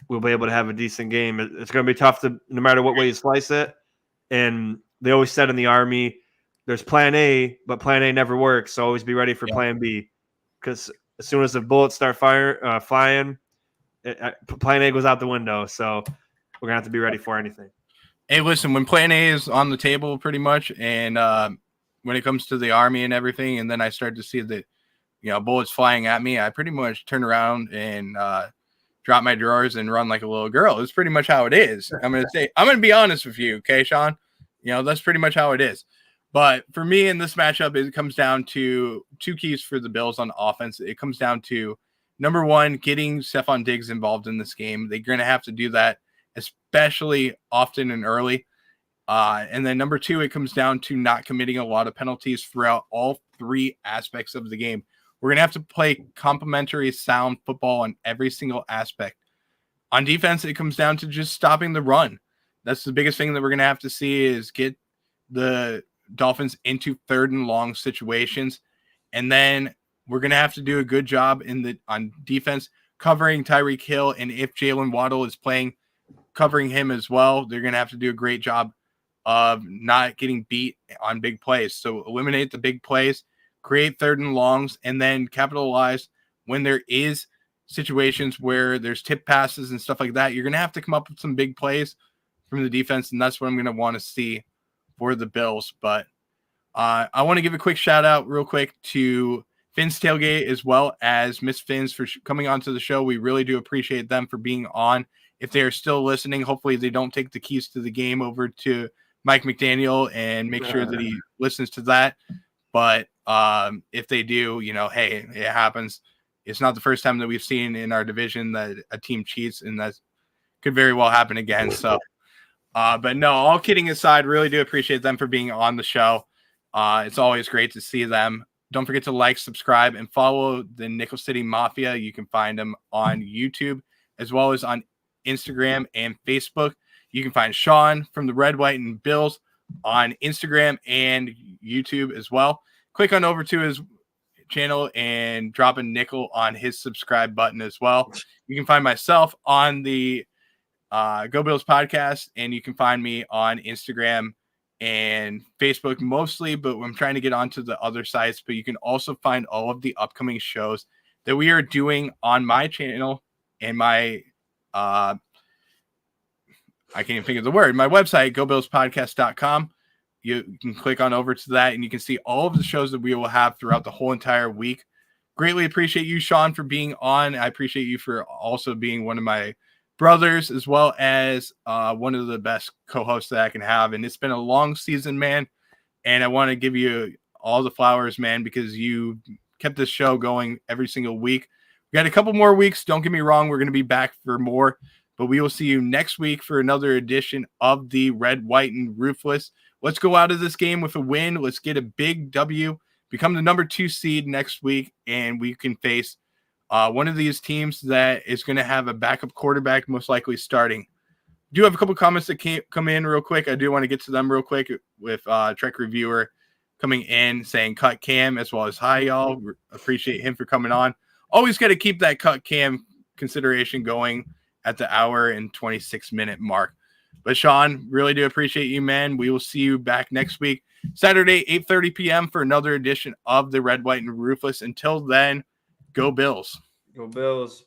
we'll be able to have a decent game. It's going to be tough no matter what way you slice it. And they always said in the Army, there's plan A, but plan A never works. So always be ready for plan B, because as soon as the bullets start flying, plan A goes out the window. So we're going to have to be ready for anything. Hey, listen, when plan A is on the table pretty much, and when it comes to the Army and everything, and then I start to see the bullets flying at me, I pretty much turn around and drop my drawers and run like a little girl. It's pretty much how it is. I'm going to be honest with you. Okay, Sean, that's pretty much how it is. But for me in this matchup, it comes down to 2 keys for the Bills on offense. It comes down to, number 1, getting Stephon Diggs involved in this game. They're going to have to do that, especially often and early. And then number 2, it comes down to not committing a lot of penalties throughout all 3 aspects of the game. We're going to have to play complementary, sound football on every single aspect. On defense, it comes down to just stopping the run. That's the biggest thing that we're going to have to see, is get the Dolphins into 3rd and long situations. And then we're going to have to do a good job on defense, covering Tyreek Hill. And if Jalen Waddle is playing, covering him as well. They're going to have to do a great job of not getting beat on big plays. So eliminate the big plays, create 3rd and longs, and then capitalize when there is situations where there's tip passes and stuff like that. You're going to have to come up with some big plays from the defense, and that's what I'm going to want to see for the Bills. But I want to give a quick shout out real quick to Finn's Tailgate, as well as Miss Finn's, for coming onto the show. We really do appreciate them for being on. If they are still listening, hopefully they don't take the keys to the game over to Mike McDaniel and make sure that he listens to that. But if they do, hey, it happens. It's not the first time that we've seen in our division that a team cheats, and that could very well happen again. So, but no, all kidding aside, really do appreciate them for being on the show. It's always great to see them. Don't forget to like, subscribe, and follow the Nickel City Mafia. You can find them on YouTube as well as on Instagram and Facebook. You can find Sean from the Red, White, and Bills on Instagram and YouTube as well. Click on over to his channel and drop a nickel on his subscribe button as well. You can find myself on the Go Bills podcast, and you can find me on Instagram and Facebook mostly, but I'm trying to get onto the other sites. But you can also find all of the upcoming shows that we are doing on my channel and my I can't even think of the word, my website, gobillspodcast.com. You can click on over to that, and you can see all of the shows that we will have throughout the whole entire week. Greatly appreciate you, Sean, for being on. I appreciate you for also being one of my brothers, as well as one of the best co-hosts that I can have. And it's been a long season, man. And I want to give you all the flowers, man, because you kept this show going every single week. We got a couple more weeks. Don't get me wrong. We're going to be back for more, but we will see you next week for another edition of the Red, White, and Ruthless. Let's go out of this game with a win. Let's get a big W, become the number 2 seed next week, and we can face one of these teams that is going to have a backup quarterback, most likely starting. Do have a couple comments that can't come in real quick. I do want to get to them real quick with Trek Reviewer coming in saying cut Cam, as well as hi, y'all. Appreciate him for coming on. Always got to keep that cut Cam consideration going at the hour and 26-minute mark. But Sean, really do appreciate you, man. We will see you back next week, Saturday, 8:30 p.m. for another edition of the Red, White, and Ruthless. Until then, go Bills. Go Bills.